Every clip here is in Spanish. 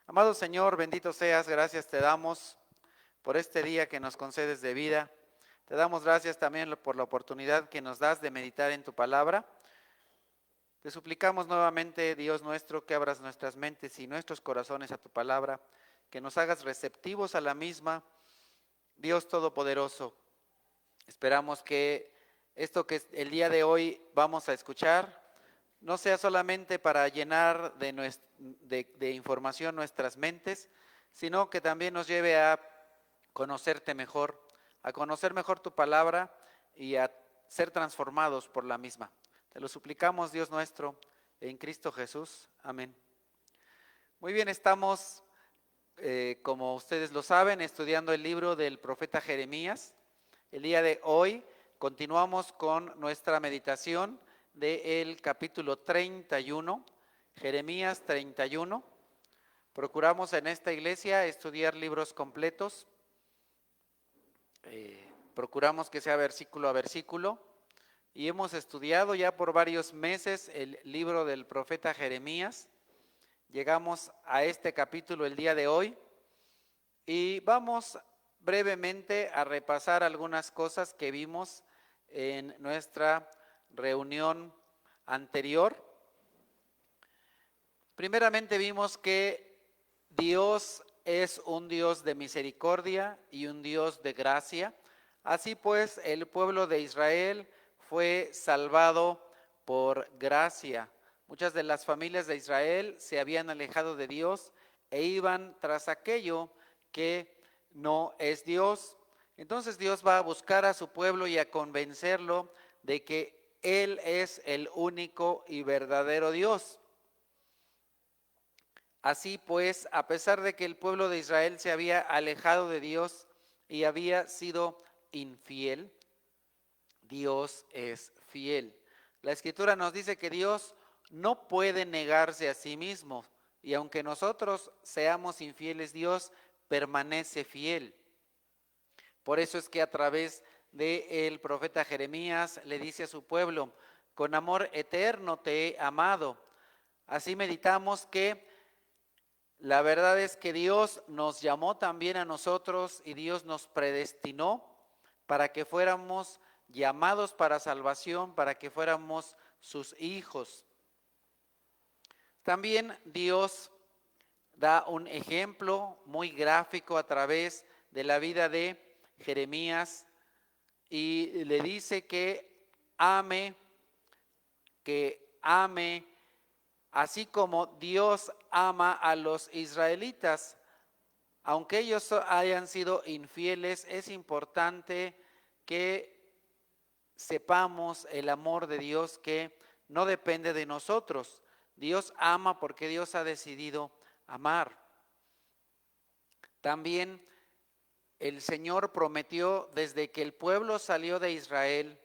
Amado Señor, bendito seas, gracias te damos por este día que nos concedes de vida. Te damos gracias también por la oportunidad que nos das de meditar en tu palabra. Te suplicamos nuevamente, Dios nuestro, que abras nuestras mentes y nuestros corazones a tu palabra, que nos hagas receptivos a la misma. Dios Todopoderoso, esperamos que esto que el día de hoy vamos a escuchar no sea solamente para llenar de información nuestras mentes, sino que también nos lleve a conocerte mejor, a conocer mejor tu palabra y a ser transformados por la misma. Te lo suplicamos, Dios nuestro, en Cristo Jesús. Amén. Muy bien, estamos, como ustedes lo saben, estudiando el libro del profeta Jeremías. El día de hoy continuamos con nuestra meditación del capítulo 31, Jeremías 31. Procuramos en esta iglesia estudiar libros completos. Procuramos que sea versículo a versículo. Y hemos estudiado ya por varios meses el libro del profeta Jeremías. Llegamos a este capítulo el día de hoy y vamos brevemente a repasar algunas cosas que vimos en nuestra reunión anterior. Primeramente vimos que Dios es un Dios de misericordia y un Dios de gracia. Así pues, el pueblo de Israel fue salvado por gracia. Muchas de las familias de Israel se habían alejado de Dios e iban tras aquello que no es Dios. Entonces Dios va a buscar a su pueblo y a convencerlo de que Él es el único y verdadero Dios. Así pues, a pesar de que el pueblo de Israel se había alejado de Dios y había sido infiel, Dios es fiel. La Escritura nos dice que Dios no puede negarse a sí mismo, y aunque nosotros seamos infieles, Dios permanece fiel. Por eso es que a través del profeta Jeremías le dice a su pueblo: con amor eterno te he amado. Así meditamos que la verdad es que Dios nos llamó también a nosotros y Dios nos predestinó para que fuéramos llamados para salvación, para que fuéramos sus hijos. También Dios da un ejemplo muy gráfico a través de la vida de Jeremías y le dice que ame, así como Dios ama a los israelitas. Aunque ellos hayan sido infieles, es importante que sepamos el amor de Dios, que no depende de nosotros. Dios ama porque Dios ha decidido amar. También el Señor prometió desde que el pueblo salió de Israel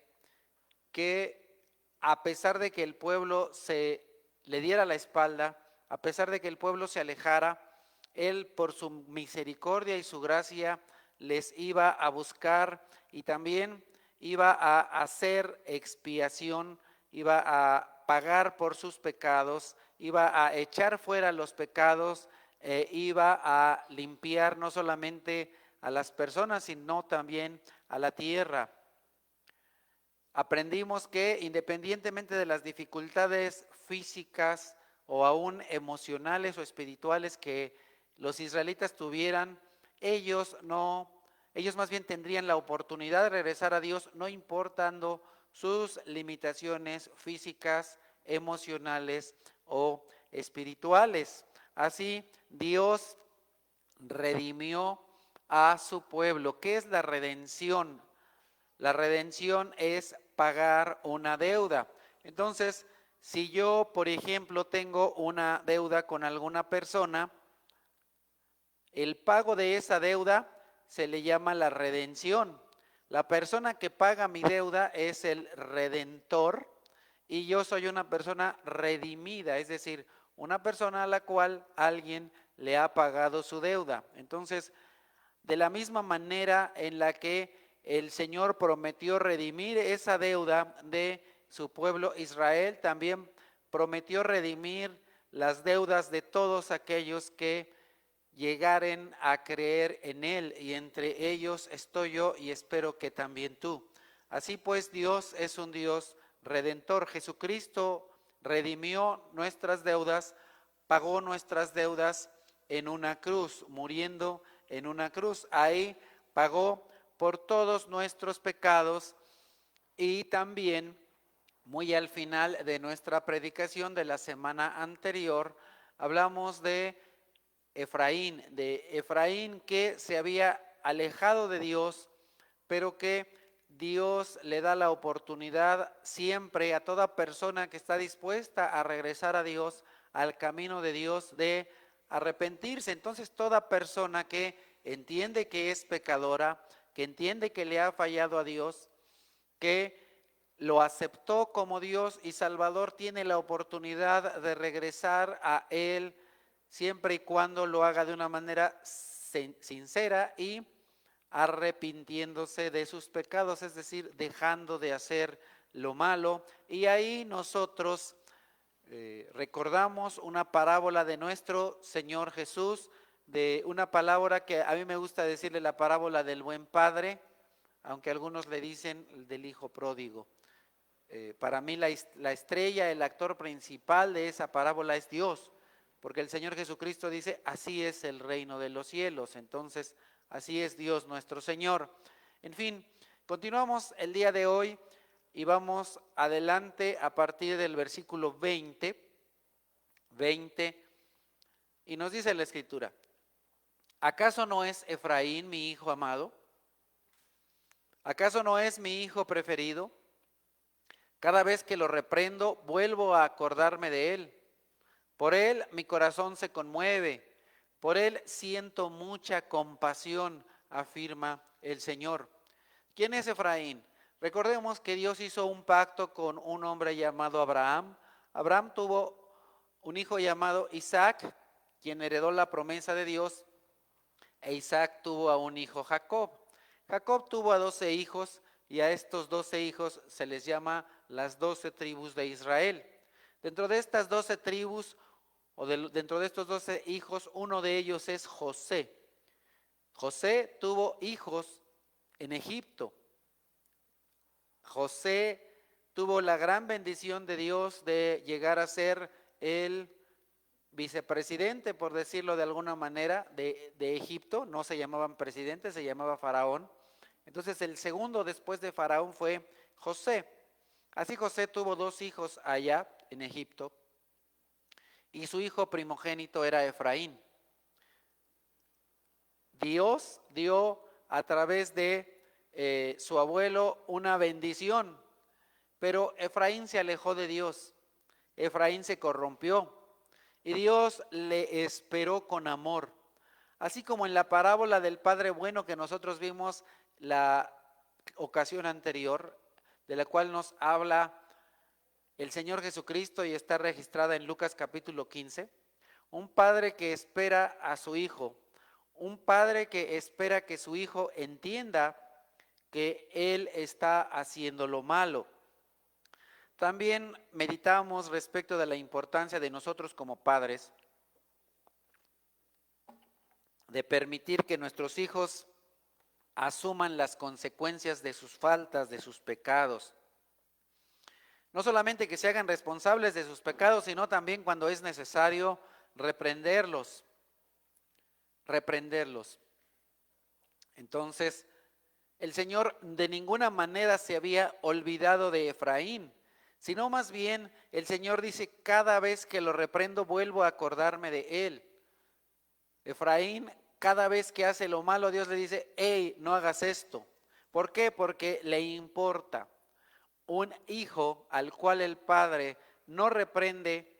que a pesar de que el pueblo le diera la espalda, a pesar de que el pueblo se alejara, Él por su misericordia y su gracia les iba a buscar y también iba a hacer expiación, iba a pagar por sus pecados, iba a echar fuera los pecados, iba a limpiar no solamente a las personas, sino también a la tierra. Aprendimos que independientemente de las dificultades físicas o aún emocionales o espirituales que los israelitas tuvieran, ellos más bien tendrían la oportunidad de regresar a Dios, no importando sus limitaciones físicas, emocionales o espirituales. Así, Dios redimió a su pueblo. ¿Qué es la redención? La redención es pagar una deuda. Entonces, si yo, por ejemplo, tengo una deuda con alguna persona, el pago de esa deuda se le llama la redención. La persona que paga mi deuda es el redentor y yo soy una persona redimida, es decir, una persona a la cual alguien le ha pagado su deuda. Entonces, de la misma manera en la que el Señor prometió redimir esa deuda de su pueblo Israel, también prometió redimir las deudas de todos aquellos que llegaren a creer en Él, y entre ellos estoy yo y espero que también tú. Así pues, Dios es un Dios redentor. Jesucristo redimió nuestras deudas, pagó nuestras deudas en una cruz, muriendo en una cruz. Ahí pagó por todos nuestros pecados. Y también, muy al final de nuestra predicación de la semana anterior, hablamos de Efraín que se había alejado de Dios, pero que Dios le da la oportunidad siempre a toda persona que está dispuesta a regresar a Dios, al camino de Dios, de arrepentirse. Entonces, toda persona que entiende que es pecadora, que entiende que le ha fallado a Dios, que lo aceptó como Dios y Salvador, tiene la oportunidad de regresar a Él siempre y cuando lo haga de una manera sincera y arrepintiéndose de sus pecados, es decir, dejando de hacer lo malo. Y ahí nosotros recordamos una parábola de nuestro Señor Jesús, de una palabra que a mí me gusta decirle la parábola del buen padre, aunque algunos le dicen del hijo pródigo. Para mí la estrella, el actor principal de esa parábola es Dios, porque el Señor Jesucristo dice, así es el reino de los cielos. Entonces, así es Dios nuestro Señor. En fin, continuamos el día de hoy y vamos adelante a partir del versículo 20, y nos dice la Escritura: ¿acaso no es Efraín mi hijo amado? ¿Acaso no es mi hijo preferido? Cada vez que lo reprendo, vuelvo a acordarme de él. Por él mi corazón se conmueve, por él siento mucha compasión, afirma el Señor. ¿Quién es Efraín? Recordemos que Dios hizo un pacto con un hombre llamado Abraham. Abraham tuvo un hijo llamado Isaac, quien heredó la promesa de Dios, e Isaac tuvo a un hijo, Jacob. Jacob tuvo a 12 hijos, y a estos 12 hijos se les llama las 12 tribus de Israel. Dentro de estas 12 tribus, dentro de estos 12 hijos, uno de ellos es José. José tuvo hijos en Egipto. José tuvo la gran bendición de Dios de llegar a ser el vicepresidente, por decirlo de alguna manera, de Egipto. No se llamaban presidente, se llamaba faraón. Entonces el segundo después de faraón fue José. Así José tuvo 2 hijos allá en Egipto, y su hijo primogénito era Efraín. Dios dio a través de su abuelo una bendición, pero Efraín se alejó de Dios. Efraín se corrompió y Dios le esperó con amor. Así como en la parábola del Padre Bueno que nosotros vimos la ocasión anterior, de la cual nos habla el Señor Jesucristo y está registrada en Lucas capítulo 15, un padre que espera a su hijo, un padre que espera que su hijo entienda que él está haciendo lo malo. También meditamos respecto de la importancia de nosotros como padres, de permitir que nuestros hijos asuman las consecuencias de sus faltas, de sus pecados. No solamente que se hagan responsables de sus pecados, sino también cuando es necesario reprenderlos. Entonces, el Señor de ninguna manera se había olvidado de Efraín, sino más bien el Señor dice, cada vez que lo reprendo vuelvo a acordarme de él. Efraín, cada vez que hace lo malo, Dios le dice, hey, no hagas esto. ¿Por qué? Porque le importa. Un hijo al cual el padre no reprende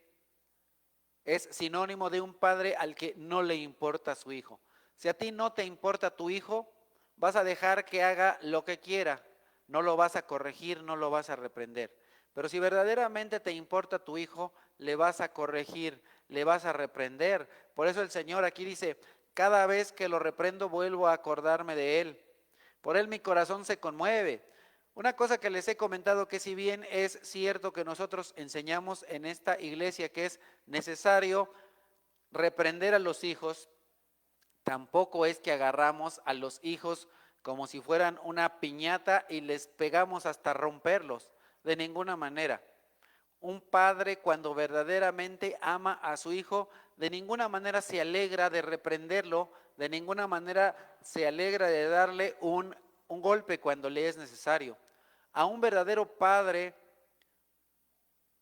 es sinónimo de un padre al que no le importa su hijo. Si a ti no te importa tu hijo, vas a dejar que haga lo que quiera, no lo vas a corregir, no lo vas a reprender. Pero si verdaderamente te importa tu hijo, le vas a corregir, le vas a reprender. Por eso el Señor aquí dice, cada vez que lo reprendo vuelvo a acordarme de él. Por él mi corazón se conmueve. Una cosa que les he comentado, que si bien es cierto que nosotros enseñamos en esta iglesia que es necesario reprender a los hijos, Tampoco es que agarramos a los hijos como si fueran una piñata y les pegamos hasta romperlos, de ninguna manera. Un padre, cuando verdaderamente ama a su hijo, de ninguna manera se alegra de reprenderlo, de ninguna manera se alegra de darle un golpe cuando le es necesario. A un verdadero padre,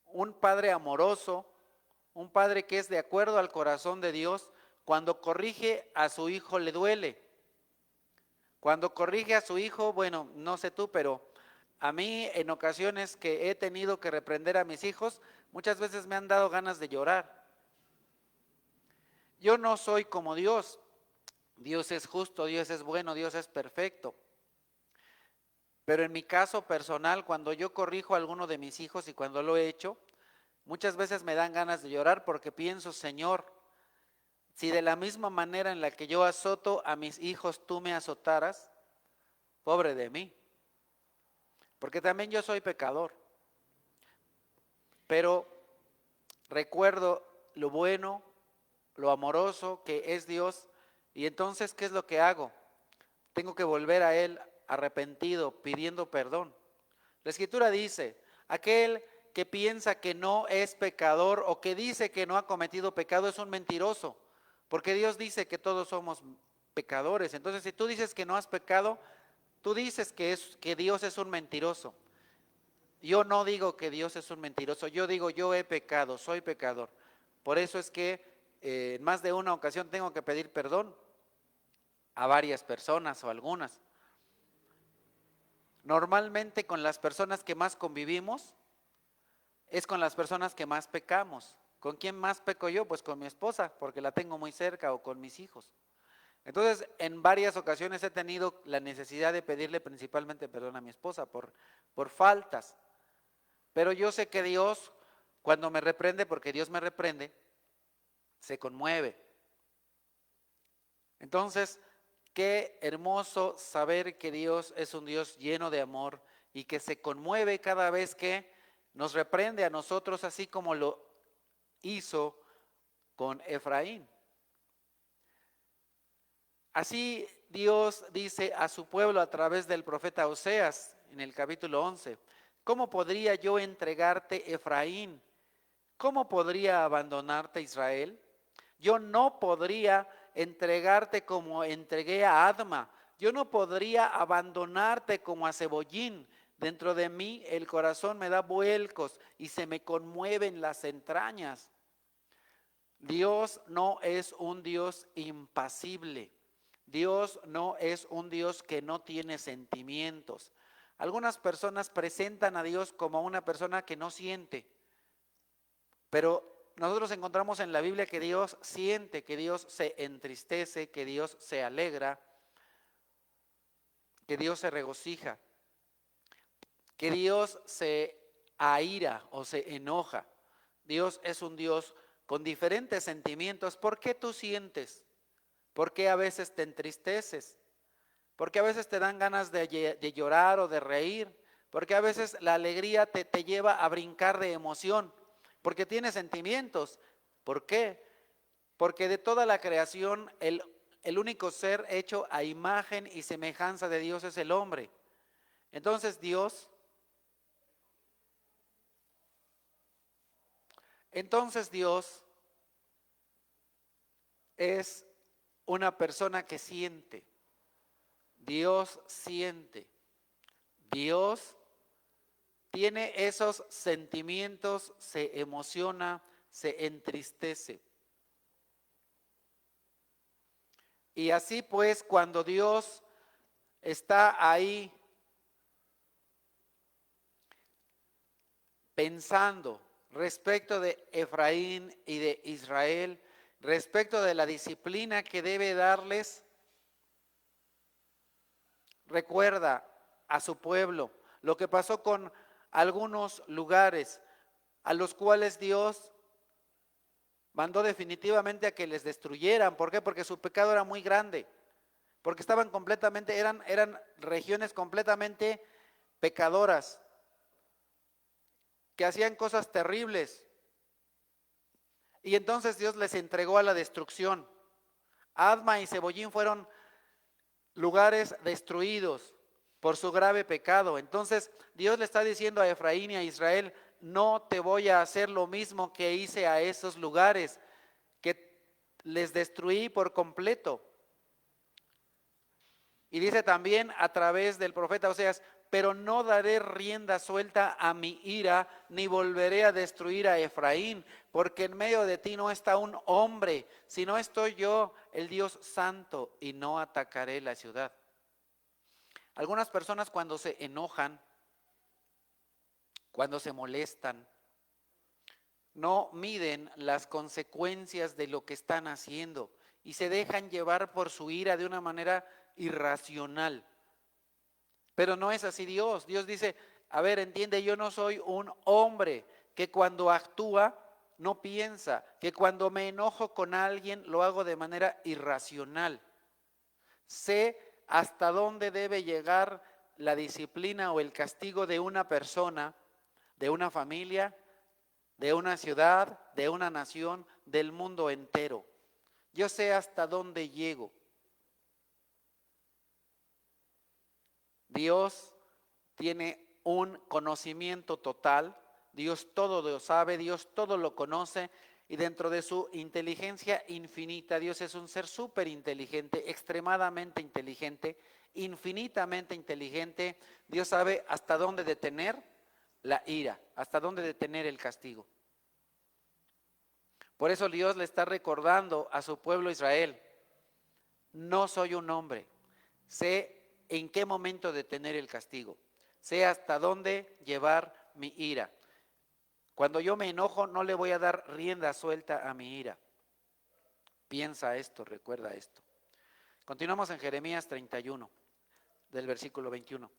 un padre amoroso, un padre que es de acuerdo al corazón de Dios, cuando corrige a su hijo le duele. Cuando corrige a su hijo, bueno, no sé tú, pero a mí en ocasiones que he tenido que reprender a mis hijos, muchas veces me han dado ganas de llorar. Yo no soy como Dios. Dios es justo, Dios es bueno, Dios es perfecto. Pero en mi caso personal, cuando yo corrijo a alguno de mis hijos y cuando lo he hecho, muchas veces me dan ganas de llorar porque pienso, Señor, si de la misma manera en la que yo azoto a mis hijos tú me azotaras, pobre de mí, porque también yo soy pecador. Pero recuerdo lo bueno, lo amoroso que es Dios, y entonces, ¿qué es lo que hago? Tengo que volver a Él arrepentido, pidiendo perdón. La Escritura dice, aquel que piensa que no es pecador o que dice que no ha cometido pecado es un mentiroso, porque Dios dice que todos somos pecadores. Entonces, si tú dices que no has pecado, tú dices que Dios es un mentiroso. Yo no digo que Dios es un mentiroso, yo digo yo he pecado, soy pecador. Por eso es que en más de una ocasión tengo que pedir perdón a varias personas o algunas. Normalmente con las personas que más convivimos es con las personas que más pecamos. ¿Con quién más peco yo? Pues con mi esposa, porque la tengo muy cerca, o con mis hijos. Entonces, en varias ocasiones he tenido la necesidad de pedirle principalmente perdón a mi esposa por faltas. Pero yo sé que Dios, cuando me reprende, porque Dios me reprende, se conmueve. Entonces, qué hermoso saber que Dios es un Dios lleno de amor y que se conmueve cada vez que nos reprende a nosotros, así como lo hizo con Efraín. Así Dios dice a su pueblo a través del profeta Oseas en el capítulo 11, ¿cómo podría yo entregarte, Efraín? ¿Cómo podría abandonarte, Israel? Yo no podría entregarte como entregué a Adma. Yo no podría abandonarte como a Cebollín. Dentro de mí el corazón me da vuelcos y se me conmueven las entrañas. Dios no es un Dios impasible. Dios no es un Dios que no tiene sentimientos. Algunas personas presentan a Dios como una persona que no siente, pero nosotros encontramos en la Biblia que Dios siente, que Dios se entristece, que Dios se alegra, que Dios se regocija, que Dios se aira o se enoja. Dios es un Dios con diferentes sentimientos. ¿Por qué tú sientes? ¿Por qué a veces te entristeces? ¿Por qué a veces te dan ganas de llorar o de reír? Porque a veces la alegría te lleva a brincar de emoción, porque tienes sentimientos. ¿Por qué? Porque de toda la creación el único ser hecho a imagen y semejanza de Dios es el hombre. Entonces Dios es una persona que siente. Dios siente. Dios tiene esos sentimientos, se emociona, se entristece. Y así pues, cuando Dios está ahí pensando respecto de Efraín y de Israel, respecto de la disciplina que debe darles, recuerda a su pueblo lo que pasó con algunos lugares a los cuales Dios mandó definitivamente a que les destruyeran. ¿Por qué? Porque su pecado era muy grande, porque estaban completamente, eran regiones completamente pecadoras, que hacían cosas terribles. Y entonces Dios les entregó a la destrucción. Adma y Zeboyín fueron lugares destruidos por su grave pecado. Entonces Dios le está diciendo a Efraín y a Israel: no te voy a hacer lo mismo que hice a esos lugares, que les destruí por completo. Y dice también a través del profeta Oseas: pero no daré rienda suelta a mi ira, ni volveré a destruir a Efraín, porque en medio de ti no está un hombre, sino estoy yo, el Dios santo, y no atacaré la ciudad. Algunas personas, cuando se enojan, cuando se molestan, no miden las consecuencias de lo que están haciendo y se dejan llevar por su ira de una manera irracional. Pero no es así Dios. Dios dice: a ver, entiende, yo no soy un hombre que cuando actúa no piensa, que cuando me enojo con alguien lo hago de manera irracional. Sé hasta dónde debe llegar la disciplina o el castigo de una persona, de una familia, de una ciudad, de una nación, del mundo entero. Yo sé hasta dónde llego. Dios tiene un conocimiento total, Dios todo lo sabe, Dios todo lo conoce, y dentro de su inteligencia infinita, Dios es un ser súper inteligente, extremadamente inteligente, infinitamente inteligente. Dios sabe hasta dónde detener la ira, hasta dónde detener el castigo. Por eso Dios le está recordando a su pueblo Israel: no soy un hombre, sé en qué momento detener el castigo, sé hasta dónde llevar mi ira. Cuando yo me enojo, no le voy a dar rienda suelta a mi ira. Piensa esto, recuerda esto. Continuamos en Jeremías 31, del versículo 21.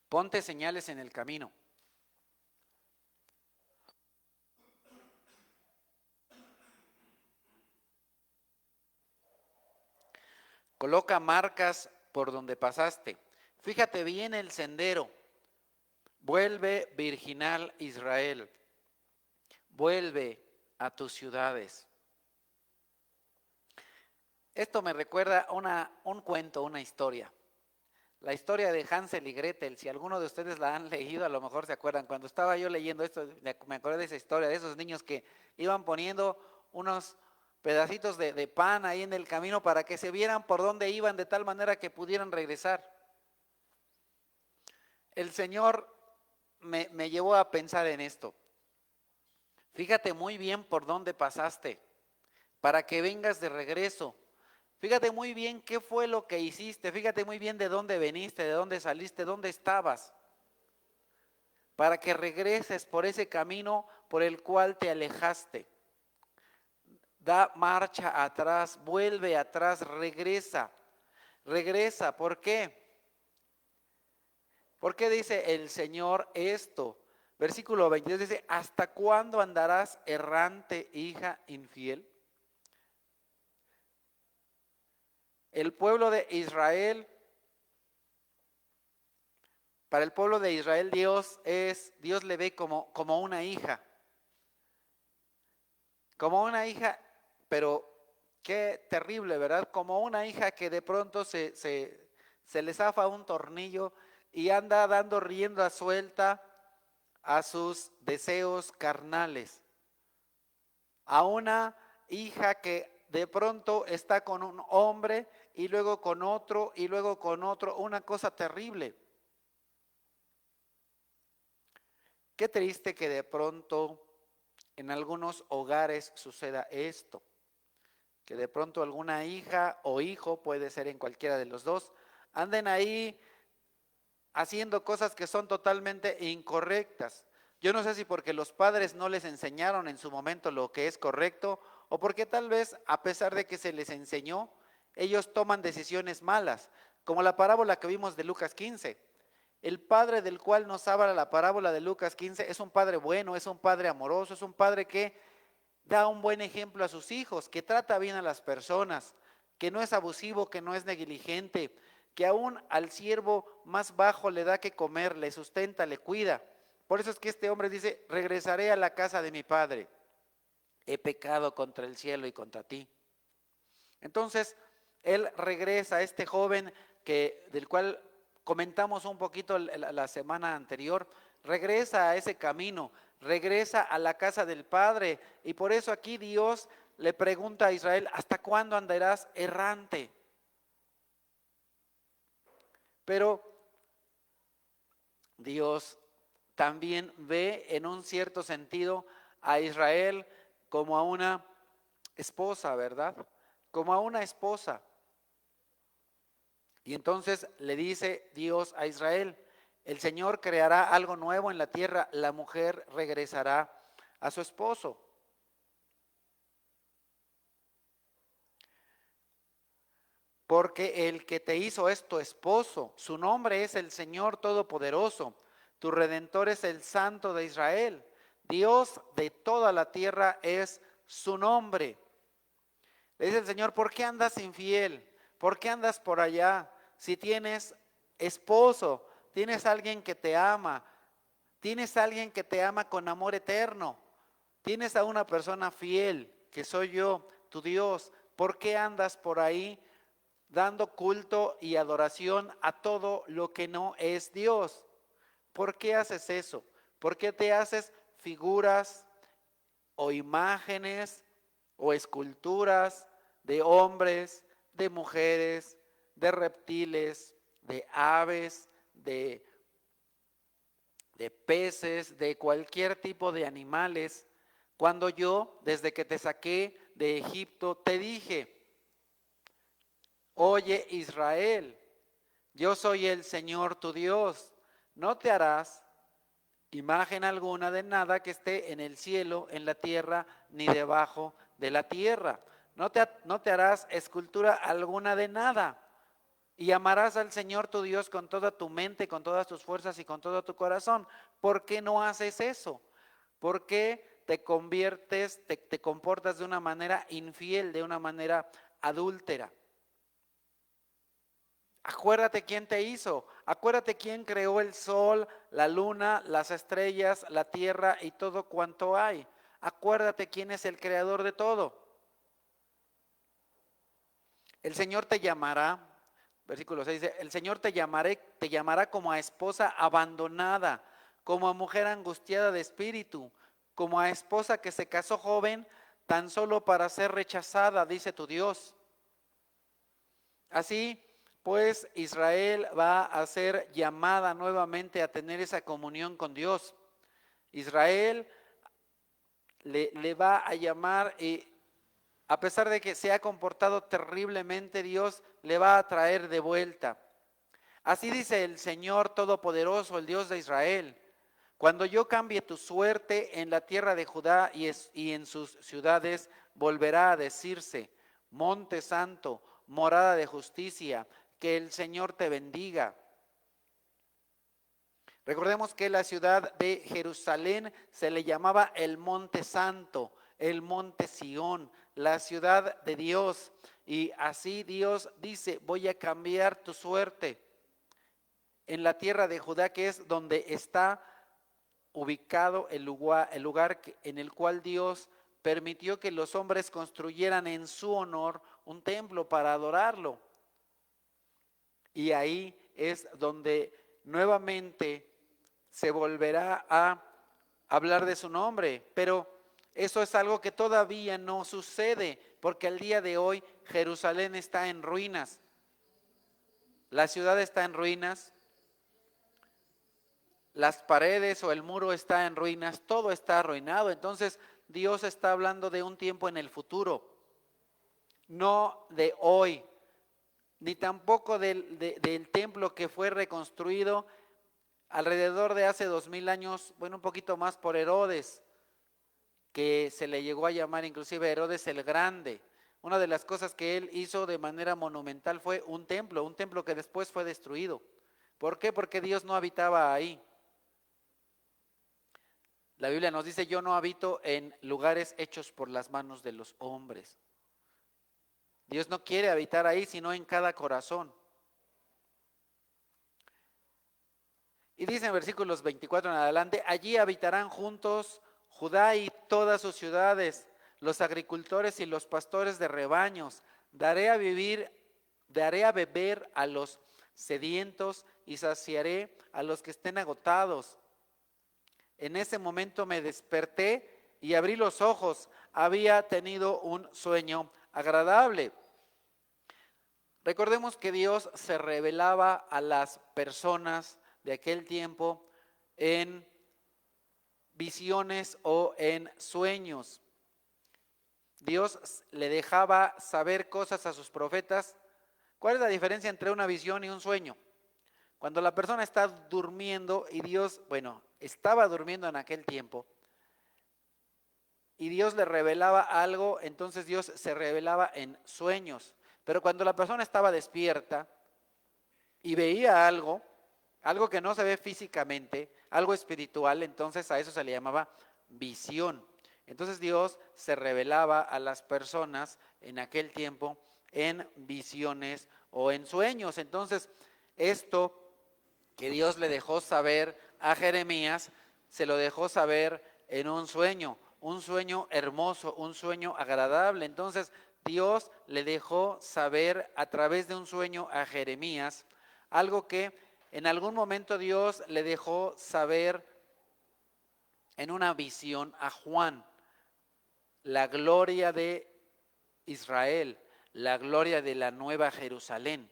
Ponte señales en el camino. Coloca marcas por donde pasaste. Fíjate bien el sendero. Vuelve, virginal Israel. Vuelve a tus ciudades. Esto me recuerda un cuento, una historia. La historia de Hansel y Gretel. Si alguno de ustedes la han leído, a lo mejor se acuerdan. Cuando estaba yo leyendo esto, me acordé de esa historia, de esos niños que iban poniendo unos pedacitos de pan ahí en el camino para que se vieran por dónde iban, de tal manera que pudieran regresar. El Señor me llevó a pensar en esto. Fíjate muy bien por dónde pasaste, para que vengas de regreso. Fíjate muy bien qué fue lo que hiciste, fíjate muy bien de dónde veniste, de dónde saliste, dónde estabas, para que regreses por ese camino por el cual te alejaste. Da marcha atrás, vuelve atrás, regresa. Regresa, ¿por qué? ¿Por qué dice el Señor esto? Versículo 22 dice: ¿hasta cuándo andarás errante, hija infiel? El pueblo de Israel, para el pueblo de Israel Dios le ve como una hija. Como una hija, pero qué terrible, ¿verdad? Como una hija que de pronto se le zafa un tornillo y anda dando rienda suelta a sus deseos carnales. A una hija que de pronto está con un hombre y luego con otro y luego con otro, una cosa terrible. Qué triste que de pronto en algunos hogares suceda esto, que de pronto alguna hija o hijo, puede ser en cualquiera de los dos, anden ahí haciendo cosas que son totalmente incorrectas. Yo no sé si porque los padres no les enseñaron en su momento lo que es correcto, o porque tal vez a pesar de que se les enseñó, ellos toman decisiones malas, como la parábola que vimos de Lucas 15. El padre del cual nos habla la parábola de Lucas 15 es un padre bueno, es un padre amoroso, es un padre que da un buen ejemplo a sus hijos, que trata bien a las personas, que no es abusivo, que no es negligente, que aún al siervo más bajo le da que comer, le sustenta, le cuida. Por eso es que este hombre dice, regresaré a la casa de mi padre. He pecado contra el cielo y contra ti. Entonces, él regresa, este joven del cual comentamos un poquito la semana anterior, regresa a ese camino, regresa a la casa del Padre. Y por eso aquí Dios le pregunta a Israel, ¿hasta cuándo andarás errante? Pero Dios también ve en un cierto sentido a Israel como a una esposa, ¿verdad? Como a una esposa. Y entonces le dice Dios a Israel, el Señor creará algo nuevo en la tierra, la mujer regresará a su esposo. Porque el que te hizo es tu esposo, su nombre es el Señor Todopoderoso, tu Redentor es el Santo de Israel, Dios de toda la tierra es su nombre. Le dice el Señor, ¿por qué andas infiel? ¿Por qué andas por allá? Si tienes esposo, tienes alguien que te ama, tienes alguien que te ama con amor eterno, tienes a una persona fiel, que soy yo, tu Dios, ¿por qué andas por ahí dando culto y adoración a todo lo que no es Dios? ¿Por qué haces eso? ¿Por qué te haces figuras o imágenes o esculturas de hombres, de mujeres, de reptiles, de aves, de peces, de cualquier tipo de animales, cuando yo, desde que te saqué de Egipto, te dije, oye Israel, yo soy el Señor tu Dios, no te harás imagen alguna de nada que esté en el cielo, en la tierra, ni debajo de la tierra. No te harás escultura alguna de nada. Y amarás al Señor tu Dios con toda tu mente, con todas tus fuerzas y con todo tu corazón. ¿Por qué no haces eso? ¿Por qué te conviertes, te comportas de una manera infiel, de una manera adúltera? Acuérdate quién te hizo, acuérdate quién creó el sol, la luna, las estrellas, la tierra y todo cuanto hay. Acuérdate quién es el creador de todo. El Señor te llamará, versículo 6 dice, el Señor te llamará como a esposa abandonada, como a mujer angustiada de espíritu, como a esposa que se casó joven tan solo para ser rechazada, dice tu Dios. Así pues, Israel va a ser llamada nuevamente a tener esa comunión con Dios. Israel le va a llamar y a pesar de que se ha comportado terriblemente, Dios le va a traer de vuelta. Así dice el Señor Todopoderoso, el Dios de Israel. Cuando yo cambie tu suerte en la tierra de Judá y en sus ciudades, volverá a decirse, monte santo, morada de justicia, que el Señor te bendiga. Recordemos que la ciudad de Jerusalén se le llamaba el monte santo, el monte Sión, la ciudad de Dios. Y así Dios dice, voy a cambiar tu suerte en la tierra de Judá, que es donde está ubicado el lugar en el cual Dios permitió que los hombres construyeran en su honor un templo para adorarlo. Y ahí es donde nuevamente se volverá a hablar de su nombre, pero eso es algo que todavía no sucede, porque al día de hoy Jerusalén está en ruinas, la ciudad está en ruinas, las paredes o el muro está en ruinas, todo está arruinado. Entonces Dios está hablando de un tiempo en el futuro, no de hoy, ni tampoco del templo que fue reconstruido alrededor de hace 2000 años, bueno, un poquito más por Herodes, que se le llegó a llamar inclusive Herodes el Grande. Una de las cosas que él hizo de manera monumental fue un templo que después fue destruido. ¿Por qué? Porque Dios no habitaba ahí. La Biblia nos dice, yo no habito en lugares hechos por las manos de los hombres. Dios no quiere habitar ahí, sino en cada corazón. Y dice en versículos 24 en adelante, allí habitarán juntos Judá y todas sus ciudades, los agricultores y los pastores de rebaños. Daré a beber a los sedientos y saciaré a los que estén agotados. En ese momento me desperté y abrí los ojos. Había tenido un sueño agradable. Recordemos que Dios se revelaba a las personas de aquel tiempo en visiones o en sueños. Dios le dejaba saber cosas a sus profetas. ¿Cuál es la diferencia entre una visión y un sueño? Cuando la persona está durmiendo y Dios, estaba durmiendo en aquel tiempo y Dios le revelaba algo, entonces Dios se revelaba en sueños. Pero cuando la persona estaba despierta y veía algo que no se ve físicamente, algo espiritual, entonces a eso se le llamaba visión. Entonces Dios se revelaba a las personas en aquel tiempo en visiones o en sueños. Entonces esto que Dios le dejó saber a Jeremías, se lo dejó saber en un sueño hermoso, un sueño agradable. Entonces Dios le dejó saber a través de un sueño a Jeremías algo que en algún momento Dios le dejó saber en una visión a Juan, la gloria de Israel, la gloria de la nueva Jerusalén.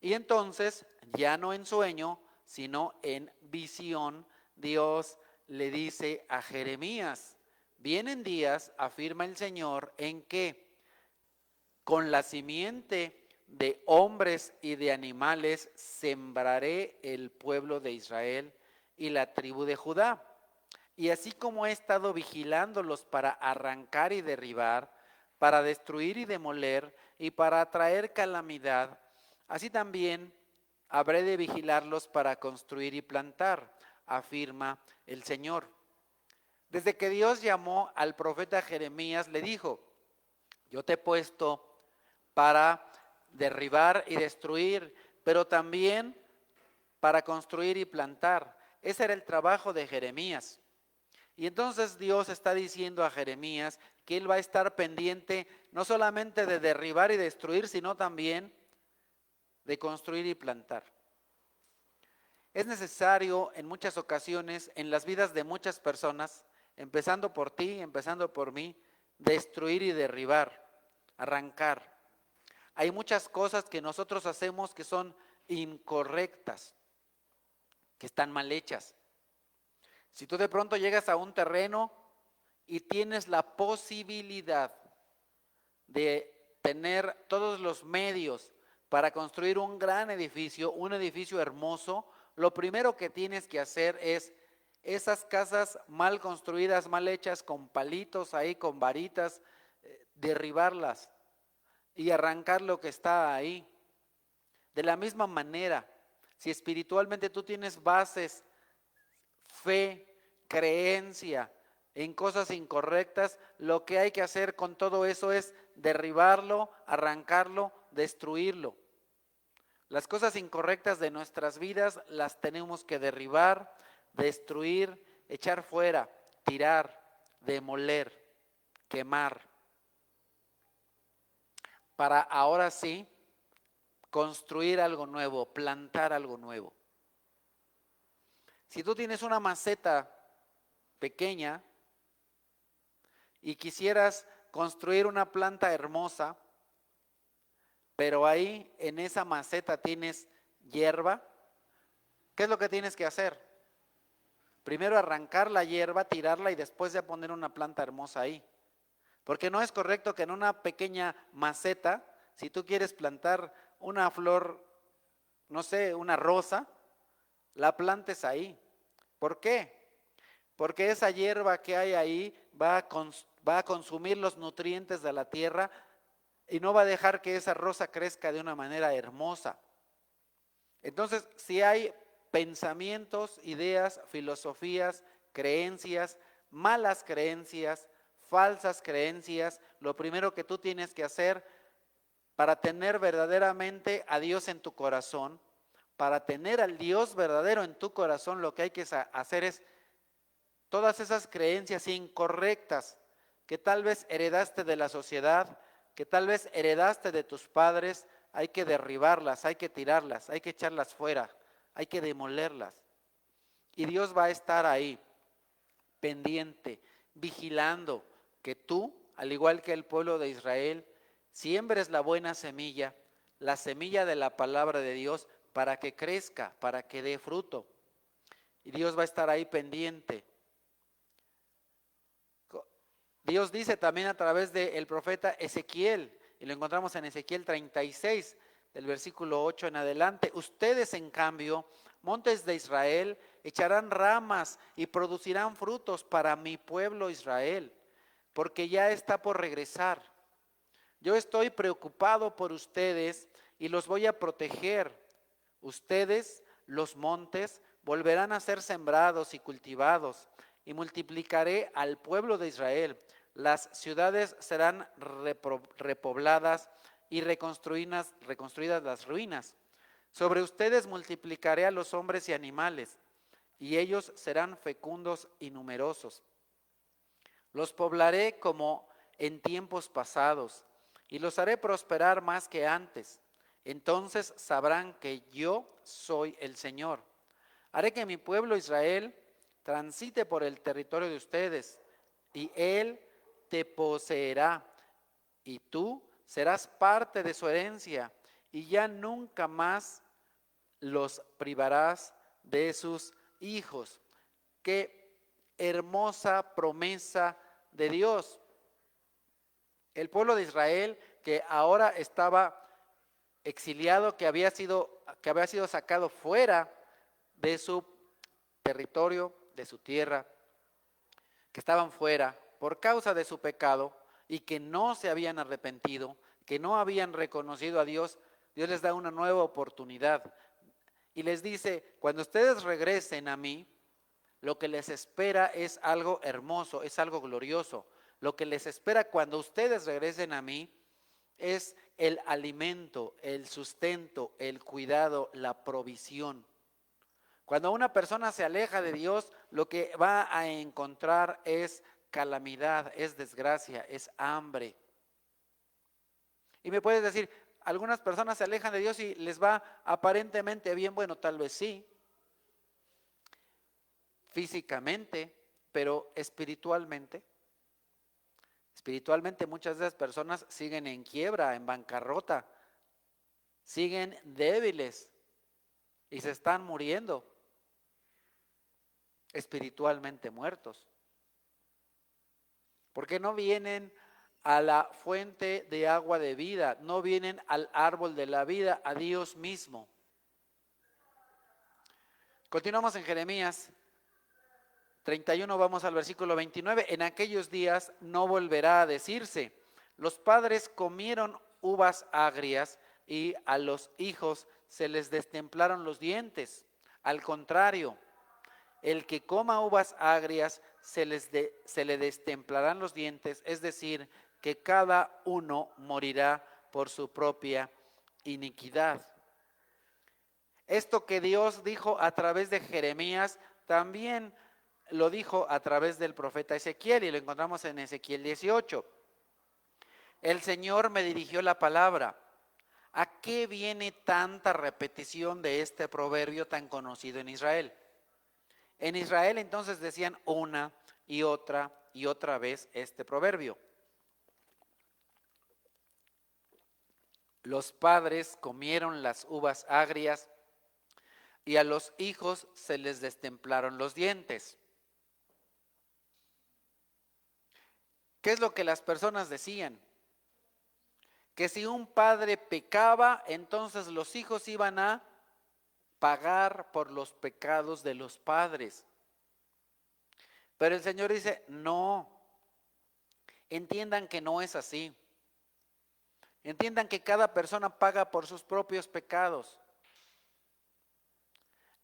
Y entonces, ya no en sueño, sino en visión, Dios le dice a Jeremías, vienen días, afirma el Señor, en que con la simiente de hombres y de animales sembraré el pueblo de Israel y la tribu de Judá. Y así como he estado vigilándolos para arrancar y derribar, para destruir y demoler y para traer calamidad, así también habré de vigilarlos para construir y plantar, afirma el Señor. Desde que Dios llamó al profeta Jeremías, le dijo, yo te he puesto para derribar y destruir, pero también para construir y plantar. Ese era el trabajo de Jeremías. Y entonces Dios está diciendo a Jeremías que él va a estar pendiente no solamente de derribar y destruir, sino también de construir y plantar. Es necesario en muchas ocasiones, en las vidas de muchas personas, empezando por ti, empezando por mí, destruir y derribar, arrancar. Hay muchas cosas que nosotros hacemos que son incorrectas, que están mal hechas. Si tú de pronto llegas a un terreno y tienes la posibilidad de tener todos los medios para construir un gran edificio, un edificio hermoso, lo primero que tienes que hacer es esas casas mal construidas, mal hechas, con palitos ahí, con varitas, derribarlas y arrancar lo que está ahí. De la misma manera, si espiritualmente tú tienes bases, fe, creencia en cosas incorrectas, lo que hay que hacer con todo eso es derribarlo, arrancarlo, destruirlo. Las cosas incorrectas de nuestras vidas las tenemos que derribar, destruir, echar fuera, tirar, demoler, quemar, para ahora sí construir algo nuevo, plantar algo nuevo. Si tú tienes una maceta pequeña y quisieras construir una planta hermosa, pero ahí en esa maceta tienes hierba, ¿qué es lo que tienes que hacer? Primero arrancar la hierba, tirarla y después ya poner una planta hermosa ahí. Porque no es correcto que en una pequeña maceta, si tú quieres plantar una flor, no sé, una rosa, la plantes ahí. ¿Por qué? Porque esa hierba que hay ahí va a consumir los nutrientes de la tierra y no va a dejar que esa rosa crezca de una manera hermosa. Entonces, si hay pensamientos, ideas, filosofías, creencias, malas creencias, falsas creencias, lo primero que tú tienes que hacer para tener verdaderamente a Dios en tu corazón, para tener al Dios verdadero en tu corazón, lo que hay que hacer es todas esas creencias incorrectas que tal vez heredaste de la sociedad, que tal vez heredaste de tus padres, hay que derribarlas, hay que tirarlas, hay que echarlas fuera, hay que demolerlas. Y Dios va a estar ahí, pendiente, vigilando que tú, al igual que el pueblo de Israel, siembres la buena semilla, la semilla de la palabra de Dios, para que crezca, para que dé fruto. Y Dios va a estar ahí pendiente. Dios dice también a través del profeta Ezequiel, y lo encontramos en Ezequiel 36, del versículo 8 en adelante: ustedes, en cambio, montes de Israel, echarán ramas y producirán frutos para mi pueblo Israel, porque ya está por regresar. Yo estoy preocupado por ustedes y los voy a proteger. Ustedes, los montes, volverán a ser sembrados y cultivados, y multiplicaré al pueblo de Israel. Las ciudades serán repobladas y reconstruidas las ruinas. Sobre ustedes multiplicaré a los hombres y animales, y ellos serán fecundos y numerosos. Los poblaré como en tiempos pasados, y los haré prosperar más que antes. Entonces sabrán que yo soy el Señor. Haré que mi pueblo Israel transite por el territorio de ustedes, y él te poseerá, y tú serás parte de su herencia, y ya nunca más los privarás de sus hijos. Qué hermosa promesa de Dios. El pueblo de Israel, que ahora estaba exiliado, que había sido sacado fuera de su territorio, de su tierra, que estaban fuera por causa de su pecado y que no se habían arrepentido, que no habían reconocido a Dios, Dios les da una nueva oportunidad y les dice: cuando ustedes regresen a mí, lo que les espera es algo hermoso, es algo glorioso. Lo que les espera cuando ustedes regresen a mí es el alimento, el sustento, el cuidado, la provisión. Cuando una persona se aleja de Dios, lo que va a encontrar es calamidad, es desgracia, es hambre. Y me puedes decir, algunas personas se alejan de Dios y les va aparentemente bien. Bueno, tal vez sí, físicamente, pero espiritualmente muchas de esas personas siguen en quiebra, en bancarrota, siguen débiles y se están muriendo, espiritualmente muertos, porque no vienen a la fuente de agua de vida, no vienen al árbol de la vida, a Dios mismo. Continuamos en Jeremías 31, vamos al versículo 29. En aquellos días no volverá a decirse: los padres comieron uvas agrias y a los hijos se les destemplaron los dientes. Al contrario, el que coma uvas agrias se le destemplarán los dientes, es decir, que cada uno morirá por su propia iniquidad. Esto que Dios dijo a través de Jeremías, también lo dijo a través del profeta Ezequiel, y lo encontramos en Ezequiel 18. El Señor me dirigió la palabra. ¿A qué viene tanta repetición de este proverbio tan conocido en Israel? En Israel entonces decían una y otra vez este proverbio: los padres comieron las uvas agrias y a los hijos se les destemplaron los dientes. ¿Qué es lo que las personas decían? Que si un padre pecaba, entonces los hijos iban a pagar por los pecados de los padres. Pero el Señor dice: no, entiendan que no es así. Entiendan que cada persona paga por sus propios pecados.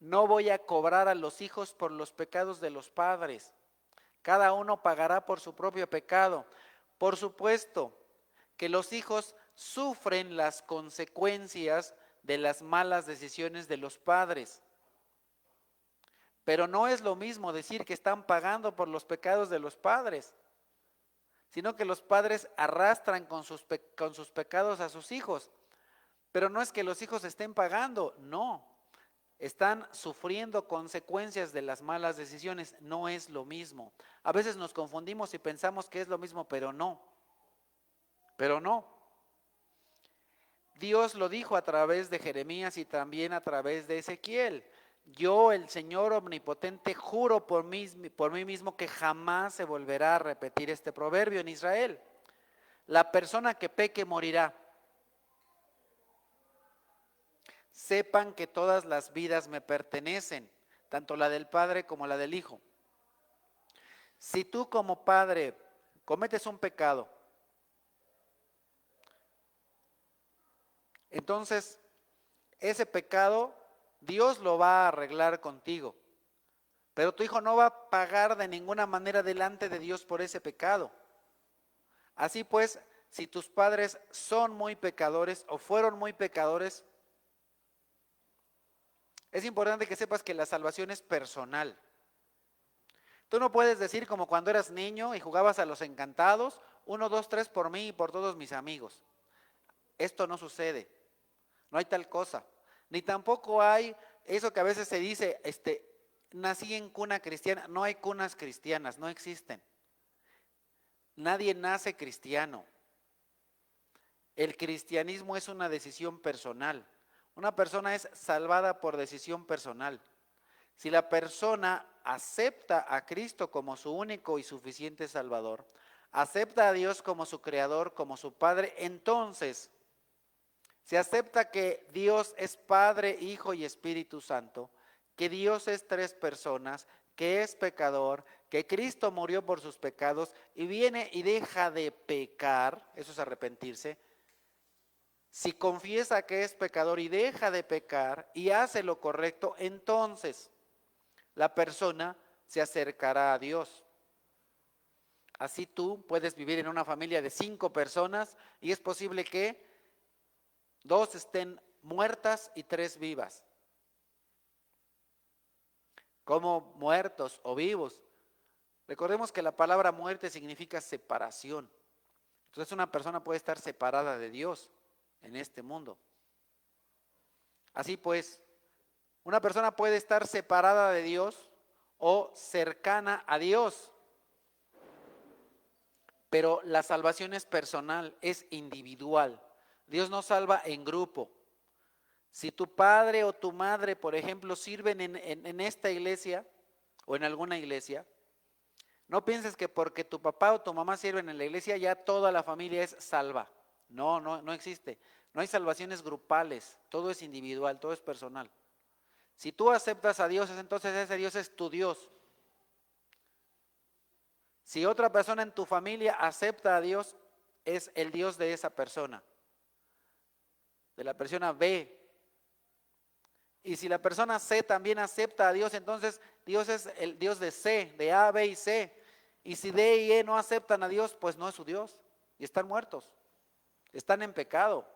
No voy a cobrar a los hijos por los pecados de los padres. Cada uno pagará por su propio pecado. Por supuesto que los hijos sufren las consecuencias de las malas decisiones de los padres. Pero no es lo mismo decir que están pagando por los pecados de los padres, sino que los padres arrastran con sus pecados a sus hijos. Pero no es que los hijos estén pagando, no. Están sufriendo consecuencias de las malas decisiones, no es lo mismo. A veces nos confundimos y pensamos que es lo mismo, pero no. Pero no. Dios lo dijo a través de Jeremías y también a través de Ezequiel. Yo, el Señor omnipotente, juro por mí mismo que jamás se volverá a repetir este proverbio en Israel. La persona que peque morirá. Sepan que todas las vidas me pertenecen, tanto la del Padre como la del Hijo. Si tú como padre cometes un pecado, entonces ese pecado Dios lo va a arreglar contigo, pero tu hijo no va a pagar de ninguna manera delante de Dios por ese pecado. Así pues, si tus padres son muy pecadores o fueron muy pecadores, es importante que sepas que la salvación es personal. Tú no puedes decir como cuando eras niño y jugabas a los encantados, 1, 2, 3 por mí y por todos mis amigos. Esto no sucede, no hay tal cosa. Ni tampoco hay eso que a veces se dice, nací en cuna cristiana. No hay cunas cristianas, no existen. Nadie nace cristiano. El cristianismo es una decisión personal. Una persona es salvada por decisión personal. Si la persona acepta a Cristo como su único y suficiente Salvador, acepta a Dios como su Creador, como su Padre, entonces se acepta que Dios es Padre, Hijo y Espíritu Santo, que Dios es 3 personas, que es pecador, que Cristo murió por sus pecados y viene y deja de pecar, eso es arrepentirse. Si confiesa que es pecador y deja de pecar y hace lo correcto, entonces la persona se acercará a Dios. Así tú puedes vivir en una familia de 5 personas y es posible que 2 estén muertas y 3 vivas. Como muertos o vivos. Recordemos que la palabra muerte significa separación. Entonces una persona puede estar separada de Dios en este mundo. Así pues, una persona puede estar separada de Dios o cercana a Dios. Pero la salvación es personal, es individual. Dios no salva en grupo. Si tu padre o tu madre, por ejemplo, sirven en esta iglesia o en alguna iglesia, no pienses que porque tu papá o tu mamá sirven en la iglesia ya toda la familia es salva. No existe. No hay salvaciones grupales, todo es individual, todo es personal. Si tú aceptas a Dios, entonces ese Dios es tu Dios. Si otra persona en tu familia acepta a Dios, es el Dios de esa persona, de la persona B. Y si la persona C también acepta a Dios, entonces Dios es el Dios de C, de A, B y C. Y si D y E no aceptan a Dios, pues no es su Dios. Y están muertos, están en pecado.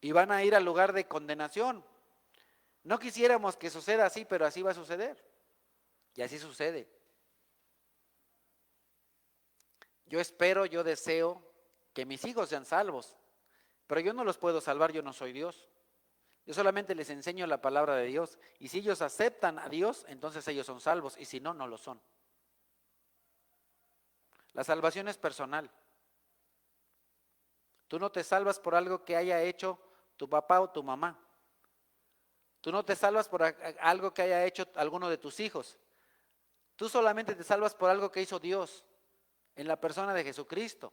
Y van a ir al lugar de condenación. No quisiéramos que suceda así, pero así va a suceder. Y así sucede. Yo espero, yo deseo que mis hijos sean salvos, pero yo no los puedo salvar, yo no soy Dios. Yo solamente les enseño la palabra de Dios, y si ellos aceptan a Dios, entonces ellos son salvos, y si no, no lo son. La salvación es personal. Tú no te salvas por algo que haya hecho tu papá o tu mamá. Tú no te salvas por algo que haya hecho alguno de tus hijos. Tú solamente te salvas por algo que hizo Dios en la persona de Jesucristo.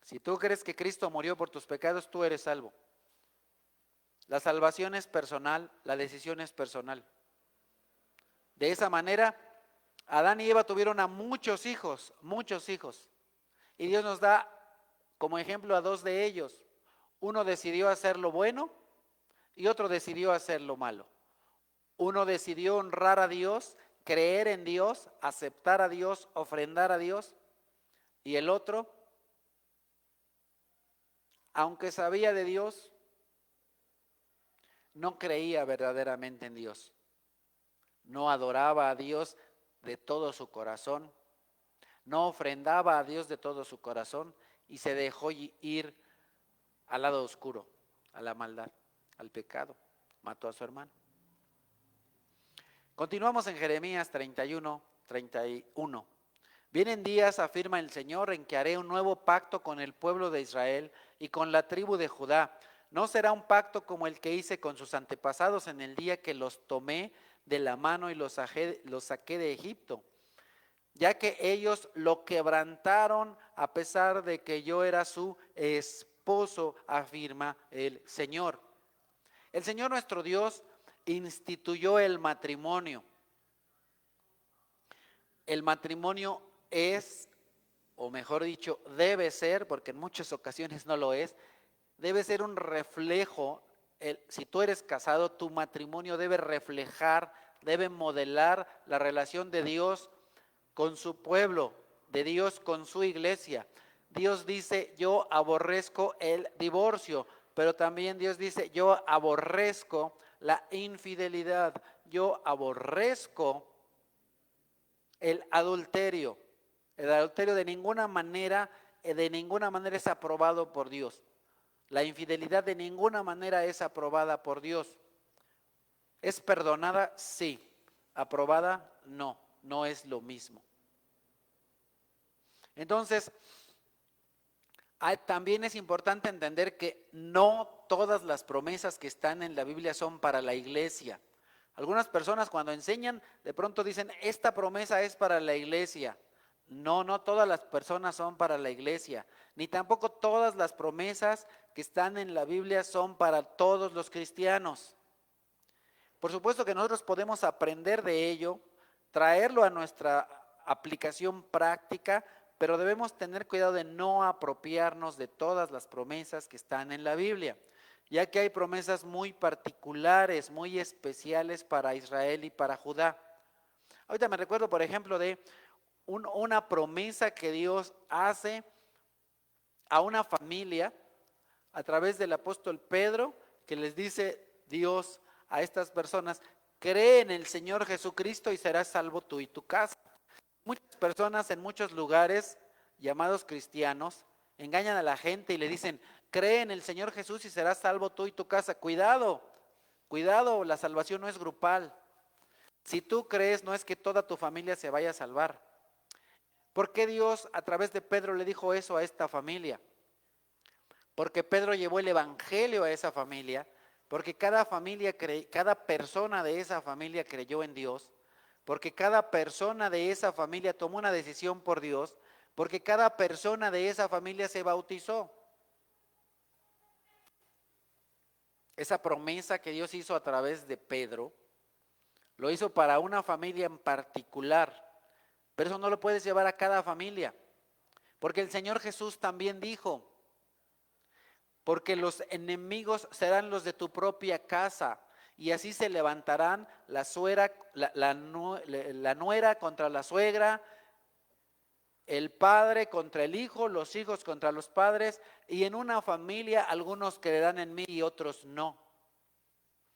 Si tú crees que Cristo murió por tus pecados, tú eres salvo. La salvación es personal, la decisión es personal. De esa manera, Adán y Eva tuvieron a muchos hijos. Y Dios nos da como ejemplo a 2 de ellos. Uno decidió hacer lo bueno y otro decidió hacer lo malo. Uno decidió honrar a Dios, creer en Dios, aceptar a Dios, ofrendar a Dios. Y el otro aunque sabía de Dios, no creía verdaderamente en Dios. No adoraba a Dios de todo su corazón, no ofrendaba a Dios de todo su corazón y se dejó ir al lado oscuro, a la maldad, al pecado. Mató a su hermano. Continuamos en Jeremías 31. Vienen días, afirma el Señor, en que haré un nuevo pacto con el pueblo de Israel y con la tribu de Judá. No será un pacto como el que hice con sus antepasados en el día que los tomé de la mano y los saqué de Egipto, ya que ellos lo quebrantaron a pesar de que yo era su esposo, afirma el Señor. El Señor nuestro Dios instituyó el matrimonio. El matrimonio es, o mejor dicho, debe ser, porque en muchas ocasiones no lo es, debe ser un reflejo. Si tú eres casado, tu matrimonio debe reflejar, debe modelar la relación de Dios con su pueblo, de Dios con su iglesia. Dios dice, yo aborrezco el divorcio, pero también Dios dice, yo aborrezco la infidelidad, yo aborrezco el adulterio. El adulterio de ninguna manera es aprobado por Dios. La infidelidad de ninguna manera es aprobada por Dios. ¿Es perdonada? Sí. ¿Aprobada? No. No es lo mismo. Entonces, también es importante entender que no todas las promesas que están en la Biblia son para la iglesia. Algunas personas cuando enseñan de pronto dicen, esta promesa es para la iglesia. No, no todas las personas son para la iglesia, ni tampoco todas las promesas que están en la Biblia son para todos los cristianos. Por supuesto que nosotros podemos aprender de ello, traerlo a nuestra aplicación práctica, pero debemos tener cuidado de no apropiarnos de todas las promesas que están en la Biblia, ya que hay promesas muy particulares, muy especiales para Israel y para Judá. Ahorita me recuerdo, por ejemplo, de una promesa que Dios hace a una familia a través del apóstol Pedro, que les dice Dios a estas personas, cree en el Señor Jesucristo y serás salvo tú y tu casa. Muchas personas en muchos lugares llamados cristianos engañan a la gente y le dicen, cree en el Señor Jesús y serás salvo tú y tu casa. Cuidado, cuidado, la salvación no es grupal. Si tú crees, no es que toda tu familia se vaya a salvar. ¿Por qué Dios a través de Pedro le dijo eso a esta familia? Porque Pedro llevó el evangelio a esa familia, porque cada persona de esa familia creyó en Dios, porque cada persona de esa familia tomó una decisión por Dios, porque cada persona de esa familia se bautizó. Esa promesa que Dios hizo a través de Pedro, lo hizo para una familia en particular, pero eso no lo puedes llevar a cada familia, porque el Señor Jesús también dijo, porque los enemigos serán los de tu propia casa, y así se levantarán la nuera contra la suegra, el padre contra el hijo, los hijos contra los padres, y en una familia algunos creerán en mí y otros no.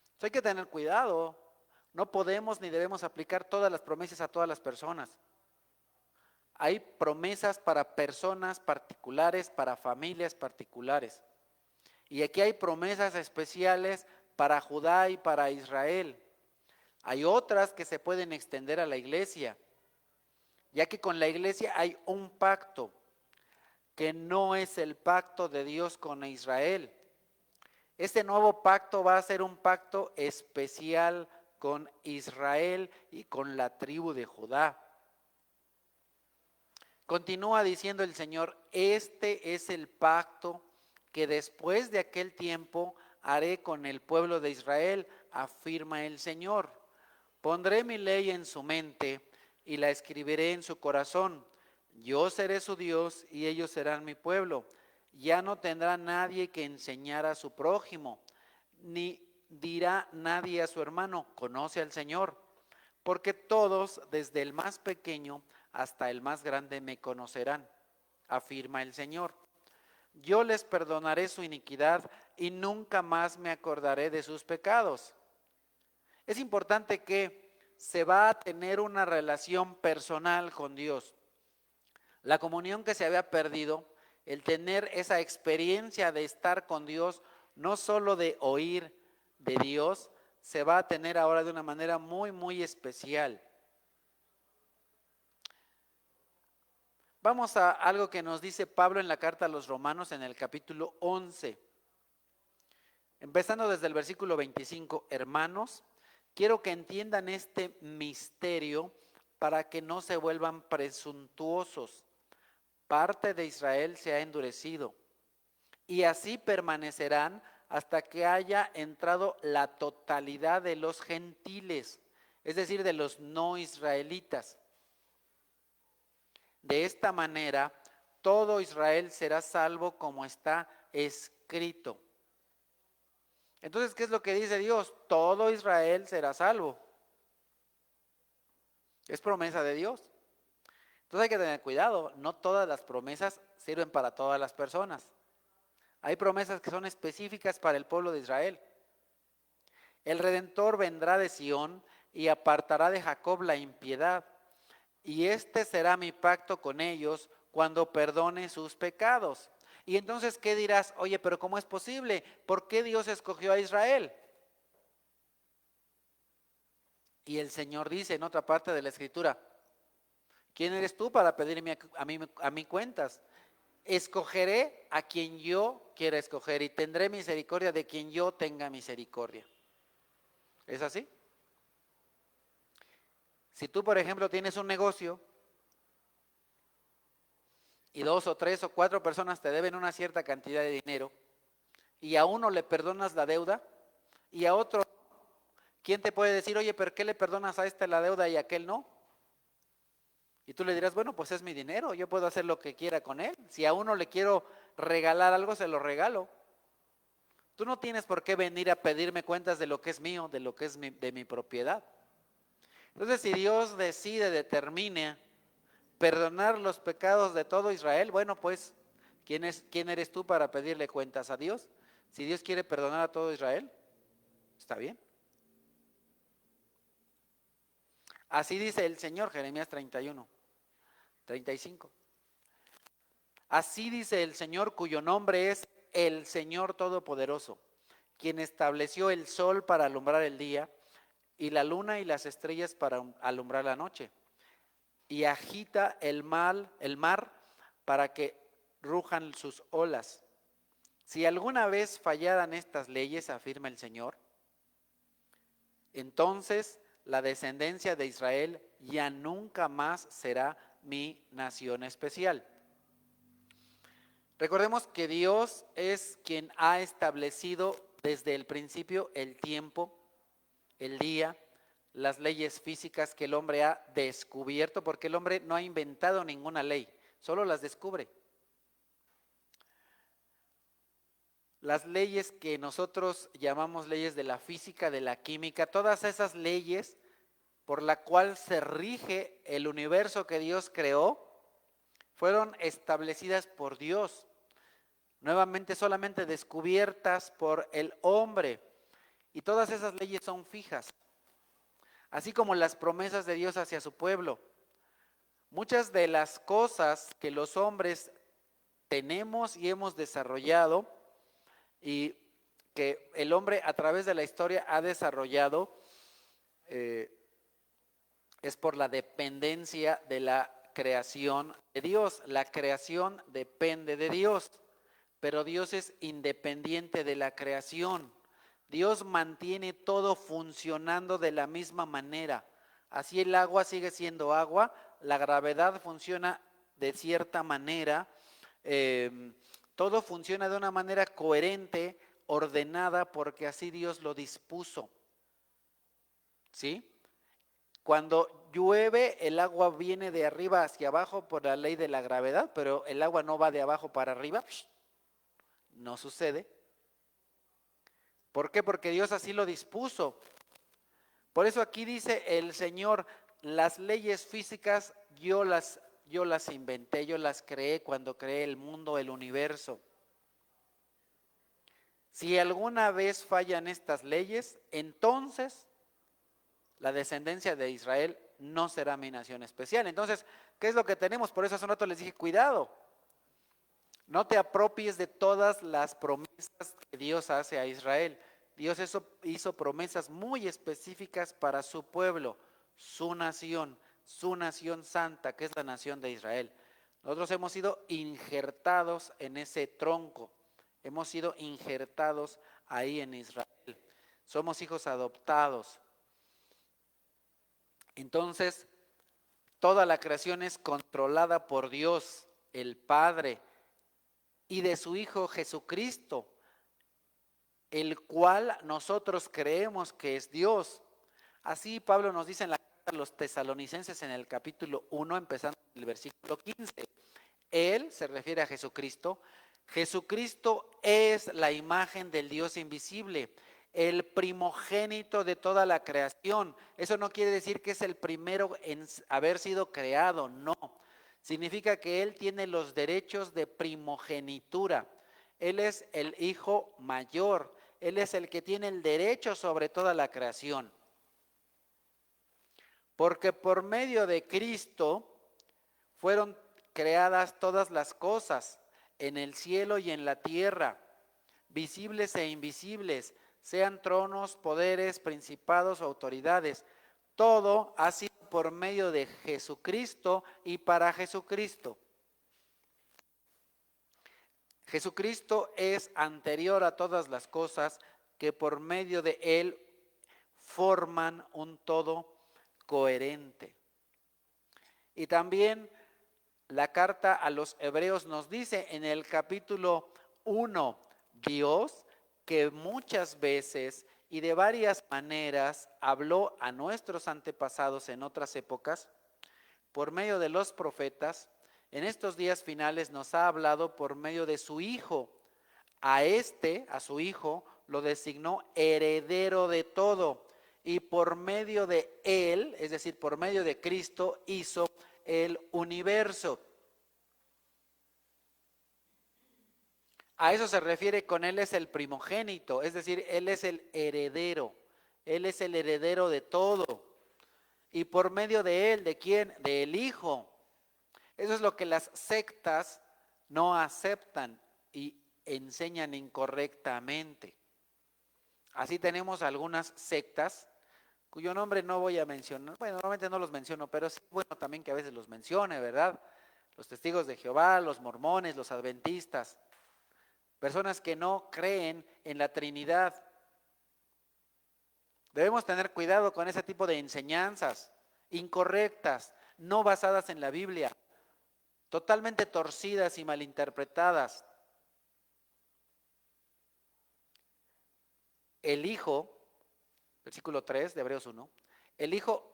Entonces hay que tener cuidado, no podemos ni debemos aplicar todas las promesas a todas las personas. Hay promesas para personas particulares, para familias particulares. Y aquí hay promesas especiales para Judá y para Israel. Hay otras que se pueden extender a la iglesia, ya que con la iglesia hay un pacto que no es el pacto de Dios con Israel. Este nuevo pacto va a ser un pacto especial con Israel y con la tribu de Judá. Continúa diciendo el Señor, este es el pacto que después de aquel tiempo haré con el pueblo de Israel, afirma el Señor. Pondré mi ley en su mente y la escribiré en su corazón. Yo seré su Dios y ellos serán mi pueblo. Ya no tendrá nadie que enseñar a su prójimo, ni dirá nadie a su hermano, conoce al Señor, porque todos, desde el más pequeño hasta el más grande, me conocerán, afirma el Señor. yo les perdonaré su iniquidad y nunca más me acordaré de sus pecados. Es importante que se va a tener una relación personal con Dios. La comunión que se había perdido, el tener esa experiencia de estar con Dios, no solo de oír de Dios, se va a tener ahora de una manera muy, muy especial. Vamos a algo que nos dice Pablo en la carta a los Romanos en el capítulo 11. Empezando desde el versículo 25, hermanos, quiero que entiendan este misterio para que no se vuelvan presuntuosos. Parte de Israel se ha endurecido y así permanecerán hasta que haya entrado la totalidad de los gentiles, es decir, de los no israelitas. De esta manera, todo Israel será salvo como está escrito. Entonces, ¿qué es lo que dice Dios? Todo Israel será salvo. Es promesa de Dios. Entonces hay que tener cuidado, no todas las promesas sirven para todas las personas. Hay promesas que son específicas para el pueblo de Israel. El Redentor vendrá de Sión y apartará de Jacob la impiedad. Y este será mi pacto con ellos cuando perdone sus pecados. Y entonces, ¿qué dirás? Oye, pero ¿cómo es posible? ¿Por qué Dios escogió a Israel? Y el Señor dice en otra parte de la Escritura, ¿quién eres tú para pedirme a mí cuentas? Escogeré a quien yo quiera escoger y tendré misericordia de quien yo tenga misericordia. ¿Es así? Si tú, por ejemplo, tienes un negocio y 2 o 3 o 4 personas te deben una cierta cantidad de dinero y a uno le perdonas la deuda y a otro, ¿quién te puede decir, oye, pero qué le perdonas a este la deuda y a aquel no? Y tú le dirás, bueno, pues es mi dinero, yo puedo hacer lo que quiera con él. Si a uno le quiero regalar algo, se lo regalo. Tú no tienes por qué venir a pedirme cuentas de lo que es mío, de lo que es de mi propiedad. Entonces, si Dios determina perdonar los pecados de todo Israel, bueno, pues, ¿quién eres tú para pedirle cuentas a Dios? Si Dios quiere perdonar a todo Israel, está bien. Así dice el Señor, Jeremías 31, 35. Así dice el Señor, cuyo nombre es el Señor Todopoderoso, quien estableció el sol para alumbrar el día y la luna y las estrellas para alumbrar la noche, y agita el mar para que rujan sus olas. Si alguna vez fallaran estas leyes, afirma el Señor, entonces la descendencia de Israel ya nunca más será mi nación especial. Recordemos que Dios es quien ha establecido desde el principio el tiempo, el día, las leyes físicas que el hombre ha descubierto, porque el hombre no ha inventado ninguna ley, solo las descubre. Las leyes que nosotros llamamos leyes de la física, de la química, todas esas leyes por la cual se rige el universo que Dios creó, fueron establecidas por Dios, nuevamente solamente descubiertas por el hombre, y todas esas leyes son fijas, así como las promesas de Dios hacia su pueblo. Muchas de las cosas que los hombres tenemos y hemos desarrollado y que el hombre a través de la historia ha desarrollado, es por la dependencia de la creación de Dios. La creación depende de Dios, pero Dios es independiente de la creación. Dios mantiene todo funcionando de la misma manera. Así el agua sigue siendo agua, la gravedad funciona de cierta manera, todo funciona de una manera coherente, ordenada, porque así Dios lo dispuso. ¿Sí? Cuando llueve, el agua viene de arriba hacia abajo por la ley de la gravedad, pero el agua no va de abajo para arriba. No sucede. ¿Por qué? Porque Dios así lo dispuso. Por eso aquí dice el Señor, las leyes físicas yo las inventé, yo las creé cuando creé el mundo, el universo. Si alguna vez fallan estas leyes, entonces la descendencia de Israel no será mi nación especial. Entonces, ¿qué es lo que tenemos? Por eso hace un rato les dije, cuidado, no te apropies de todas las promesas que Dios hace a Israel. Dios hizo promesas muy específicas para su pueblo, su nación santa, que es la nación de Israel. Nosotros hemos sido injertados en ese tronco, hemos sido injertados ahí en Israel. Somos hijos adoptados. Entonces, toda la creación es controlada por Dios, el Padre, y de su Hijo Jesucristo, el cual nosotros creemos que es Dios. Así Pablo nos dice en la carta a los tesalonicenses en el capítulo 1, empezando en el versículo 15. Él, se refiere a Jesucristo, Jesucristo es la imagen del Dios invisible, el primogénito de toda la creación. Eso no quiere decir que es el primero en haber sido creado, no. Significa que Él tiene los derechos de primogenitura. Él es el hijo mayor, Él es el que tiene el derecho sobre toda la creación. Porque por medio de Cristo fueron creadas todas las cosas, en el cielo y en la tierra, visibles e invisibles, sean tronos, poderes, principados o autoridades. Todo ha sido por medio de Jesucristo y para Jesucristo. Jesucristo es anterior a todas las cosas, que por medio de Él forman un todo coherente. Y también la carta a los Hebreos nos dice en el capítulo 1, Dios, que muchas veces y de varias maneras habló a nuestros antepasados en otras épocas, por medio de los profetas, en estos días finales nos ha hablado por medio de su Hijo. A su Hijo, lo designó heredero de todo, y por medio de Él, es decir, por medio de Cristo, hizo el universo. A eso se refiere con Él es el primogénito, es decir, Él es el heredero. Él es el heredero de todo. Y por medio de Él, ¿de quién? Del Hijo. Eso es lo que las sectas no aceptan y enseñan incorrectamente. Así tenemos algunas sectas cuyo nombre no voy a mencionar. Bueno, normalmente no los menciono, pero sí bueno también que a veces los mencione, ¿verdad? Los testigos de Jehová, los mormones, los adventistas. Personas que no creen en la Trinidad. Debemos tener cuidado con ese tipo de enseñanzas incorrectas, no basadas en la Biblia, totalmente torcidas y malinterpretadas. El Hijo, versículo 3 de Hebreos 1, el Hijo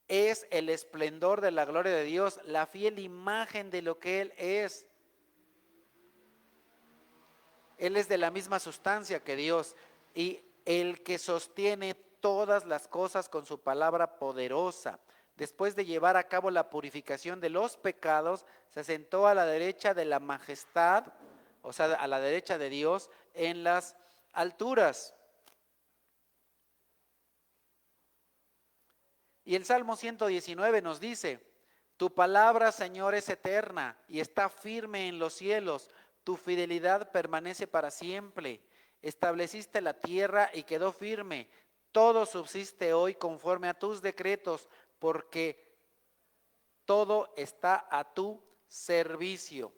es el esplendor de la gloria de Dios, la fiel imagen de lo que Él es. Él es de la misma sustancia que Dios y el que sostiene todas las cosas con su palabra poderosa. Después de llevar a cabo la purificación de los pecados, se sentó a la derecha de la majestad, o sea, a la derecha de Dios en las alturas. Y el Salmo 119 nos dice, tu palabra, Señor, es eterna y está firme en los cielos. Tu fidelidad permanece para siempre. Estableciste la tierra y quedó firme. Todo subsiste hoy conforme a tus decretos, porque todo está a tu servicio.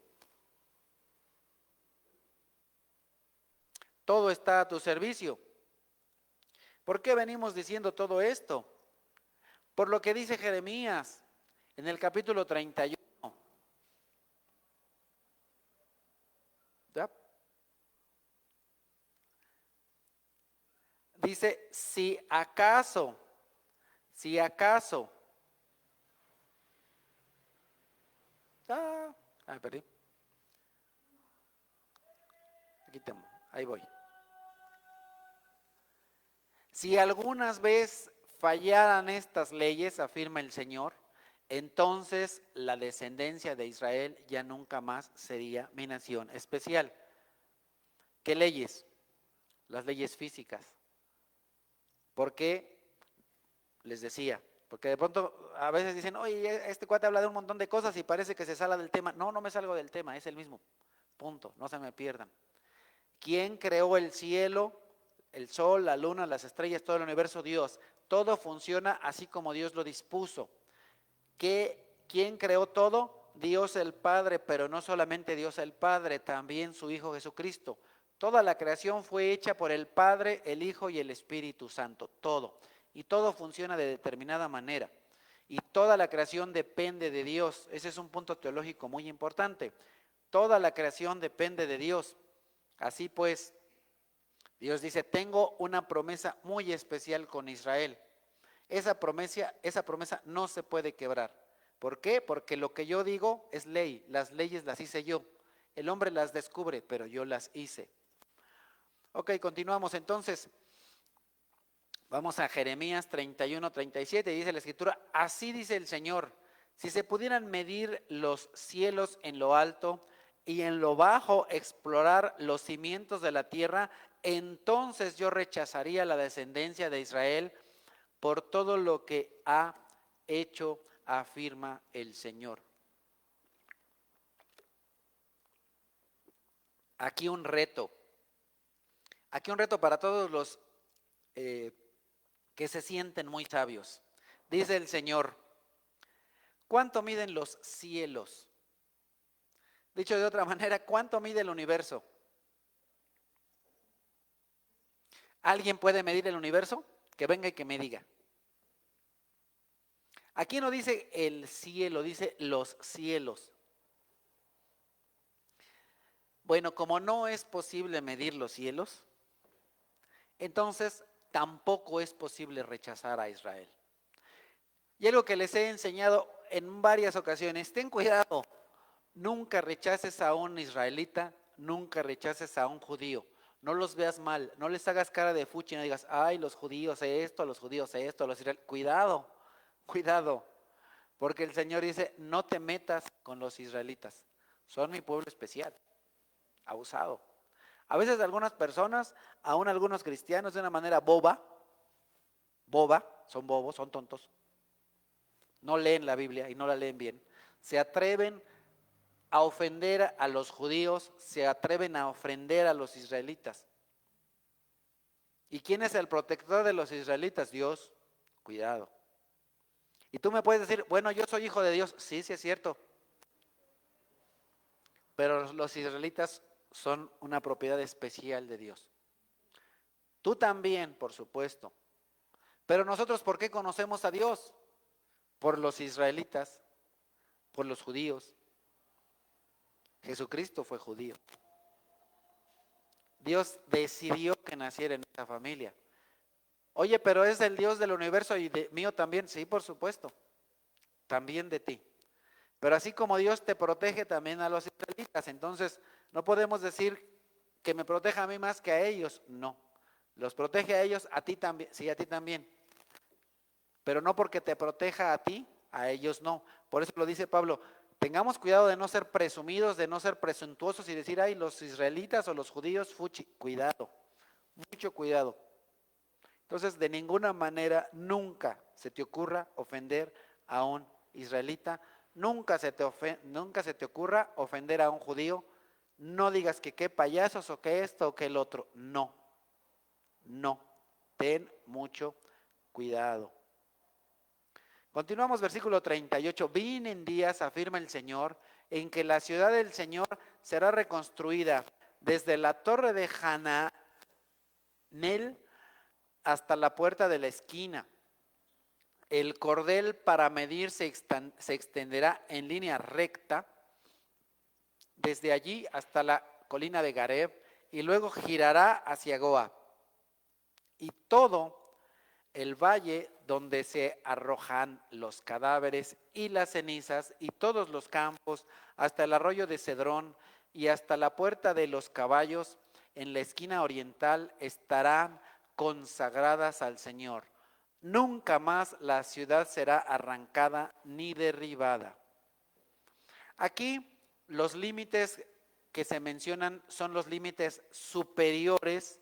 Todo está a tu servicio. ¿Por qué venimos diciendo todo esto? Por lo que dice Jeremías en el capítulo 31. ¿Ya? Dice, si acaso, perdí. Aquí tengo, ahí voy. Si algunas veces fallaran estas leyes, afirma el Señor, entonces la descendencia de Israel ya nunca más sería mi nación especial. ¿Qué leyes? las leyes físicas. ¿Por qué? Les decía, porque de pronto a veces dicen, oye, este cuate habla de un montón de cosas y parece que se sale del tema. No, no me salgo del tema, es el mismo. Punto, no se me pierdan. ¿Quién creó el cielo, el sol, la luna, las estrellas, todo el universo? Dios. Todo funciona así como Dios lo dispuso. ¿Quién creó todo? Dios el Padre, pero no solamente Dios el Padre, también su Hijo Jesucristo. Toda la creación fue hecha por el Padre, el Hijo y el Espíritu Santo, todo. Y todo funciona de determinada manera. Y toda la creación depende de Dios. Ese es un punto teológico muy importante. Toda la creación depende de Dios. Así pues, Dios dice, tengo una promesa muy especial con Israel. Esa promesa no se puede quebrar. ¿Por qué? Porque lo que yo digo es ley, las leyes las hice yo. El hombre las descubre, pero yo las hice. Ok, continuamos entonces. Vamos a Jeremías 31, 37, dice la escritura, así dice el Señor, si se pudieran medir los cielos en lo alto y en lo bajo explorar los cimientos de la tierra, entonces yo rechazaría la descendencia de Israel por todo lo que ha hecho, afirma el Señor. Aquí un reto para todos los que se sienten muy sabios. Dice el Señor, ¿cuánto miden los cielos? Dicho de otra manera, ¿cuánto mide el universo? ¿Alguien puede medir el universo? Que venga y que me diga. Aquí no dice el cielo, dice los cielos. Bueno, como no es posible medir los cielos, entonces tampoco es posible rechazar a Israel. Y algo que les he enseñado en varias ocasiones, ten cuidado, nunca rechaces a un israelita, nunca rechaces a un judío. No los veas mal, no les hagas cara de fuchi, no digas, ay, los judíos esto, los israelitas. Cuidado, cuidado, porque el Señor dice, no te metas con los israelitas, son mi pueblo especial, abusado. A veces algunas personas, aún algunos cristianos de una manera boba, son bobos, son tontos, no leen la Biblia y no la leen bien, se atreven a ofender a los judíos, se atreven a ofender a los israelitas. ¿Y quién es el protector de los israelitas? Dios. Cuidado. Y tú me puedes decir, bueno, yo soy hijo de Dios. Sí, sí es cierto. Pero los israelitas son una propiedad especial de Dios. Tú también, por supuesto. Pero nosotros, ¿por qué conocemos a Dios? Por los israelitas, por los judíos. Jesucristo fue judío. Dios decidió que naciera en esta familia. Oye, pero es el Dios del universo y mío también. Sí, por supuesto. También de ti. Pero así como Dios te protege también a los israelitas, entonces no podemos decir que me proteja a mí más que a ellos. No. Los protege a ellos, a ti también. Sí, a ti también. Pero no porque te proteja a ti, a ellos no. Por eso lo dice Pablo. Tengamos cuidado de no ser presumidos, de no ser presuntuosos y decir, ay, los israelitas o los judíos, fuchi. Cuidado. Mucho cuidado. Entonces, de ninguna manera, nunca se te ocurra ofender a un israelita, nunca se te ocurra ofender a un judío, no digas que qué payasos o que esto o que el otro, no, ten mucho cuidado. Continuamos versículo 38, vienen días, afirma el Señor, en que la ciudad del Señor será reconstruida desde la torre de Hananel hasta la puerta de la esquina. El cordel para medir se extenderá en línea recta desde allí hasta la colina de Gareb y luego girará hacia Goa. Y todo el valle donde se arrojan los cadáveres y las cenizas y todos los campos hasta el arroyo de Cedrón y hasta la puerta de los caballos en la esquina oriental estarán consagradas al Señor. Nunca más la ciudad será arrancada ni derribada. Aquí los límites que se mencionan son los límites superiores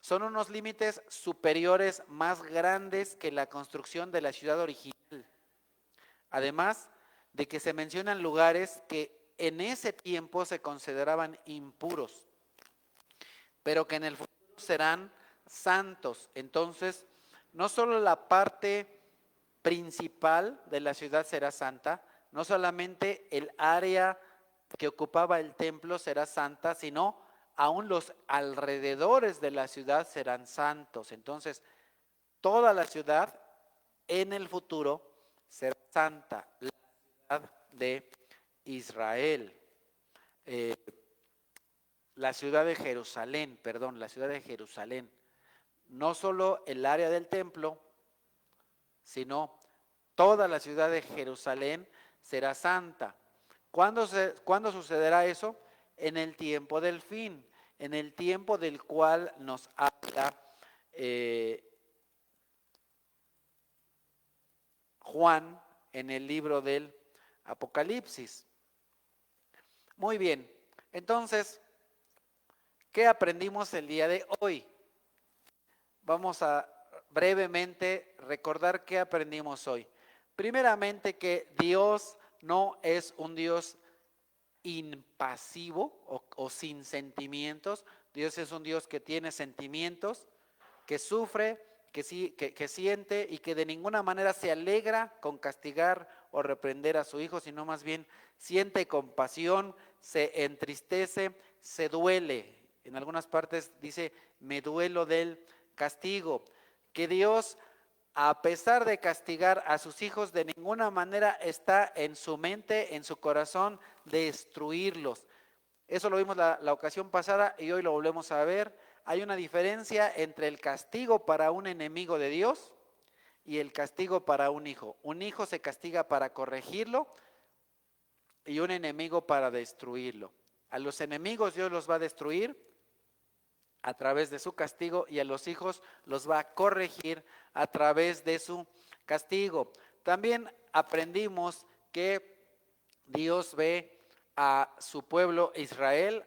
son unos límites superiores más grandes que la construcción de la ciudad original. Además de que se mencionan lugares que en ese tiempo se consideraban impuros, pero que en el futuro serán santos. Entonces, no solo la parte principal de la ciudad será santa, no solamente el área que ocupaba el templo será santa, sino aún los alrededores de la ciudad serán santos. Entonces, toda la ciudad en el futuro será santa, la ciudad de Israel. La ciudad de Jerusalén, perdón, la ciudad de Jerusalén. No solo el área del templo, sino toda la ciudad de Jerusalén será santa. ¿Cuándo sucederá eso? En el tiempo del fin, en el tiempo del cual nos habla Juan en el libro del Apocalipsis. Muy bien, entonces, ¿qué aprendimos el día de hoy? Vamos a brevemente recordar qué aprendimos hoy. Primeramente, que Dios no es un Dios impasivo o sin sentimientos. Dios es un Dios que tiene sentimientos, que sufre, que siente y que de ninguna manera se alegra con castigar o reprender a su hijo, sino más bien siente compasión, se entristece, se duele. En algunas partes dice, me duelo del castigo. Que Dios, a pesar de castigar a sus hijos, de ninguna manera está en su mente, en su corazón, destruirlos. Eso lo vimos la ocasión pasada y hoy lo volvemos a ver. Hay una diferencia entre el castigo para un enemigo de Dios y el castigo para un hijo. Un hijo se castiga para corregirlo y un enemigo para destruirlo. A los enemigos Dios los va a destruir a través de su castigo y a los hijos los va a corregir a través de su castigo. También aprendimos que Dios ve a su pueblo Israel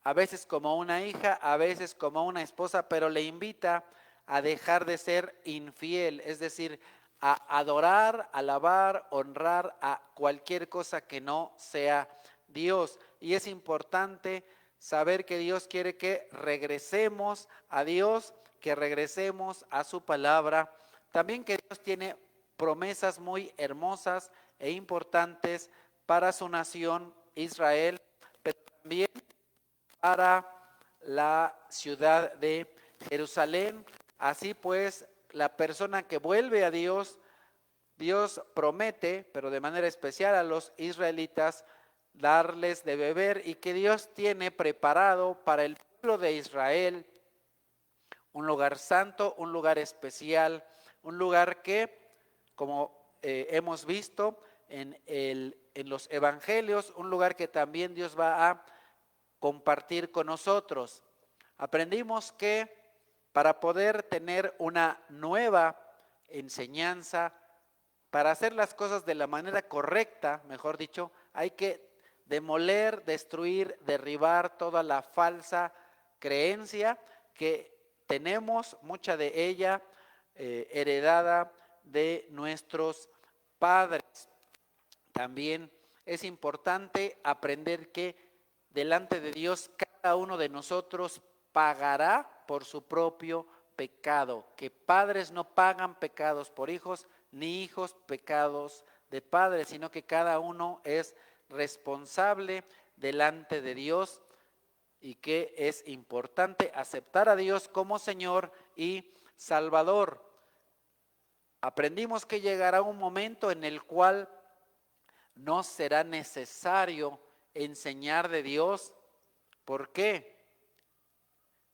a veces como una hija, a veces como una esposa, pero le invita a dejar de ser infiel, es decir, a adorar, alabar, honrar a cualquier cosa que no sea Dios. Y es importante saber que Dios quiere que regresemos a Dios, que regresemos a su palabra. También que Dios tiene promesas muy hermosas e importantes para su nación Israel, pero también para la ciudad de Jerusalén. Así pues, la persona que vuelve a Dios, Dios promete, pero de manera especial a los israelitas, darles de beber, y que Dios tiene preparado para el pueblo de Israel un lugar santo, un lugar especial, un lugar que, como hemos visto en los evangelios, un lugar que también Dios va a compartir con nosotros. Aprendimos que para poder tener una nueva enseñanza, para hacer las cosas de la manera correcta, mejor dicho, hay que demoler, destruir, derribar toda la falsa creencia que tenemos, mucha de ella heredada de nuestros padres. También es importante aprender que delante de Dios cada uno de nosotros pagará por su propio pecado, que padres no pagan pecados por hijos, ni hijos pecados de padres, sino que cada uno es responsable delante de Dios, y que es importante aceptar a Dios como Señor y Salvador. Aprendimos que llegará un momento en el cual no será necesario enseñar de Dios. ¿Por qué?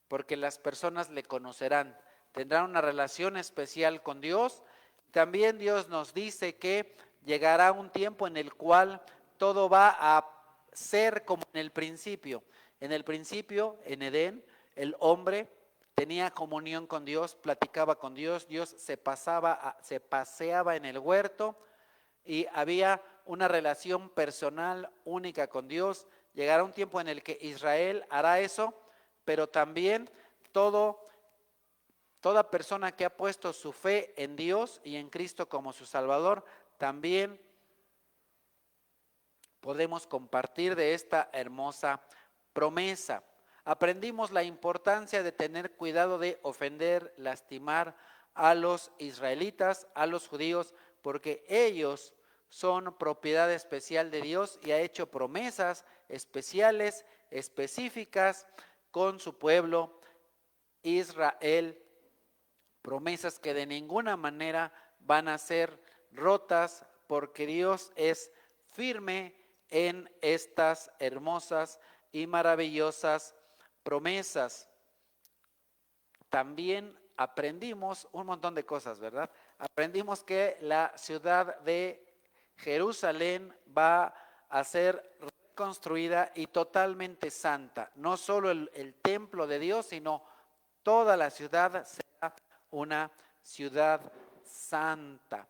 Porque las personas le conocerán, tendrán una relación especial con Dios. También Dios nos dice que llegará un tiempo en el cual todo va a ser como en el principio. En el principio, en Edén, el hombre tenía comunión con Dios, platicaba con Dios, Dios se paseaba en el huerto y había una relación personal única con Dios. Llegará un tiempo en el que Israel hará eso, pero también todo Toda persona que ha puesto su fe en Dios y en Cristo como su Salvador, también podemos compartir de esta hermosa promesa. Aprendimos la importancia de tener cuidado de ofender, lastimar a los israelitas, a los judíos, porque ellos son propiedad especial de Dios y ha hecho promesas especiales, específicas con su pueblo Israel, promesas que de ninguna manera van a ser rotas, porque Dios es firme en estas hermosas y maravillosas promesas. También aprendimos un montón de cosas, ¿verdad? Aprendimos que la ciudad de Jerusalén va a ser reconstruida y totalmente santa. No solo el templo de Dios, sino toda la ciudad será una ciudad santa,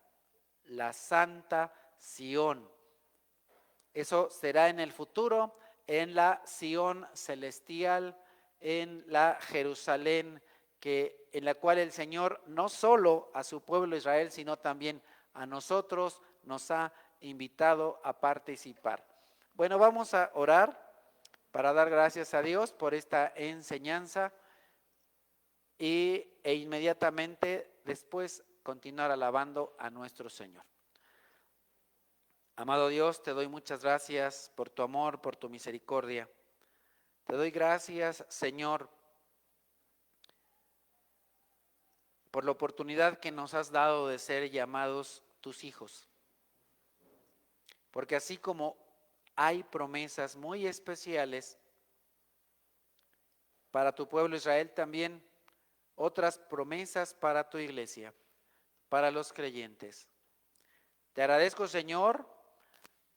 la santa Sión. Eso será en el futuro, en la Sión celestial, en la Jerusalén, en la cual el Señor no solo a su pueblo Israel, sino también a nosotros nos ha invitado a participar. Bueno, vamos a orar para dar gracias a Dios por esta enseñanza e inmediatamente después continuar alabando a nuestro Señor. Amado Dios, te doy muchas gracias por tu amor, por tu misericordia. Te doy gracias, Señor, por la oportunidad que nos has dado de ser llamados tus hijos. Porque así como hay promesas muy especiales para tu pueblo Israel, también otras promesas para tu iglesia, para los creyentes. Te agradezco, Señor,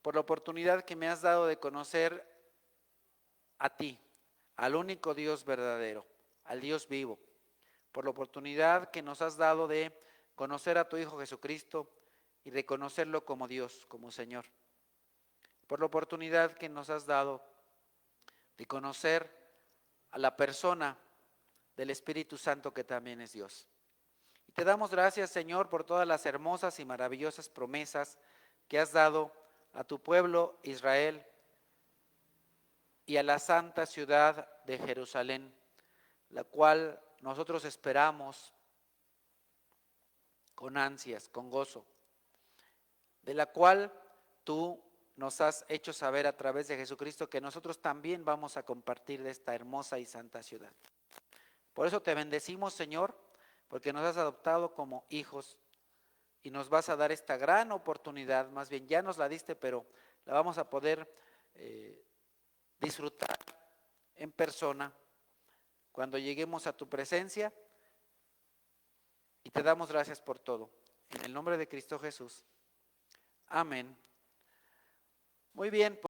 por la oportunidad que me has dado de conocer a ti, al único Dios verdadero, al Dios vivo, por la oportunidad que nos has dado de conocer a tu Hijo Jesucristo y reconocerlo como Dios, como Señor, por la oportunidad que nos has dado de conocer a la persona del Espíritu Santo que también es Dios. Y te damos gracias, Señor, por todas las hermosas y maravillosas promesas que has dado a tu pueblo Israel y a la santa ciudad de Jerusalén, la cual nosotros esperamos con ansias, con gozo, de la cual tú nos has hecho saber a través de Jesucristo que nosotros también vamos a compartir de esta hermosa y santa ciudad. Por eso te bendecimos, Señor, porque nos has adoptado como hijos y nos vas a dar esta gran oportunidad, más bien ya nos la diste, pero la vamos a poder disfrutar en persona cuando lleguemos a tu presencia, y te damos gracias por todo. En el nombre de Cristo Jesús. Amén. Muy bien.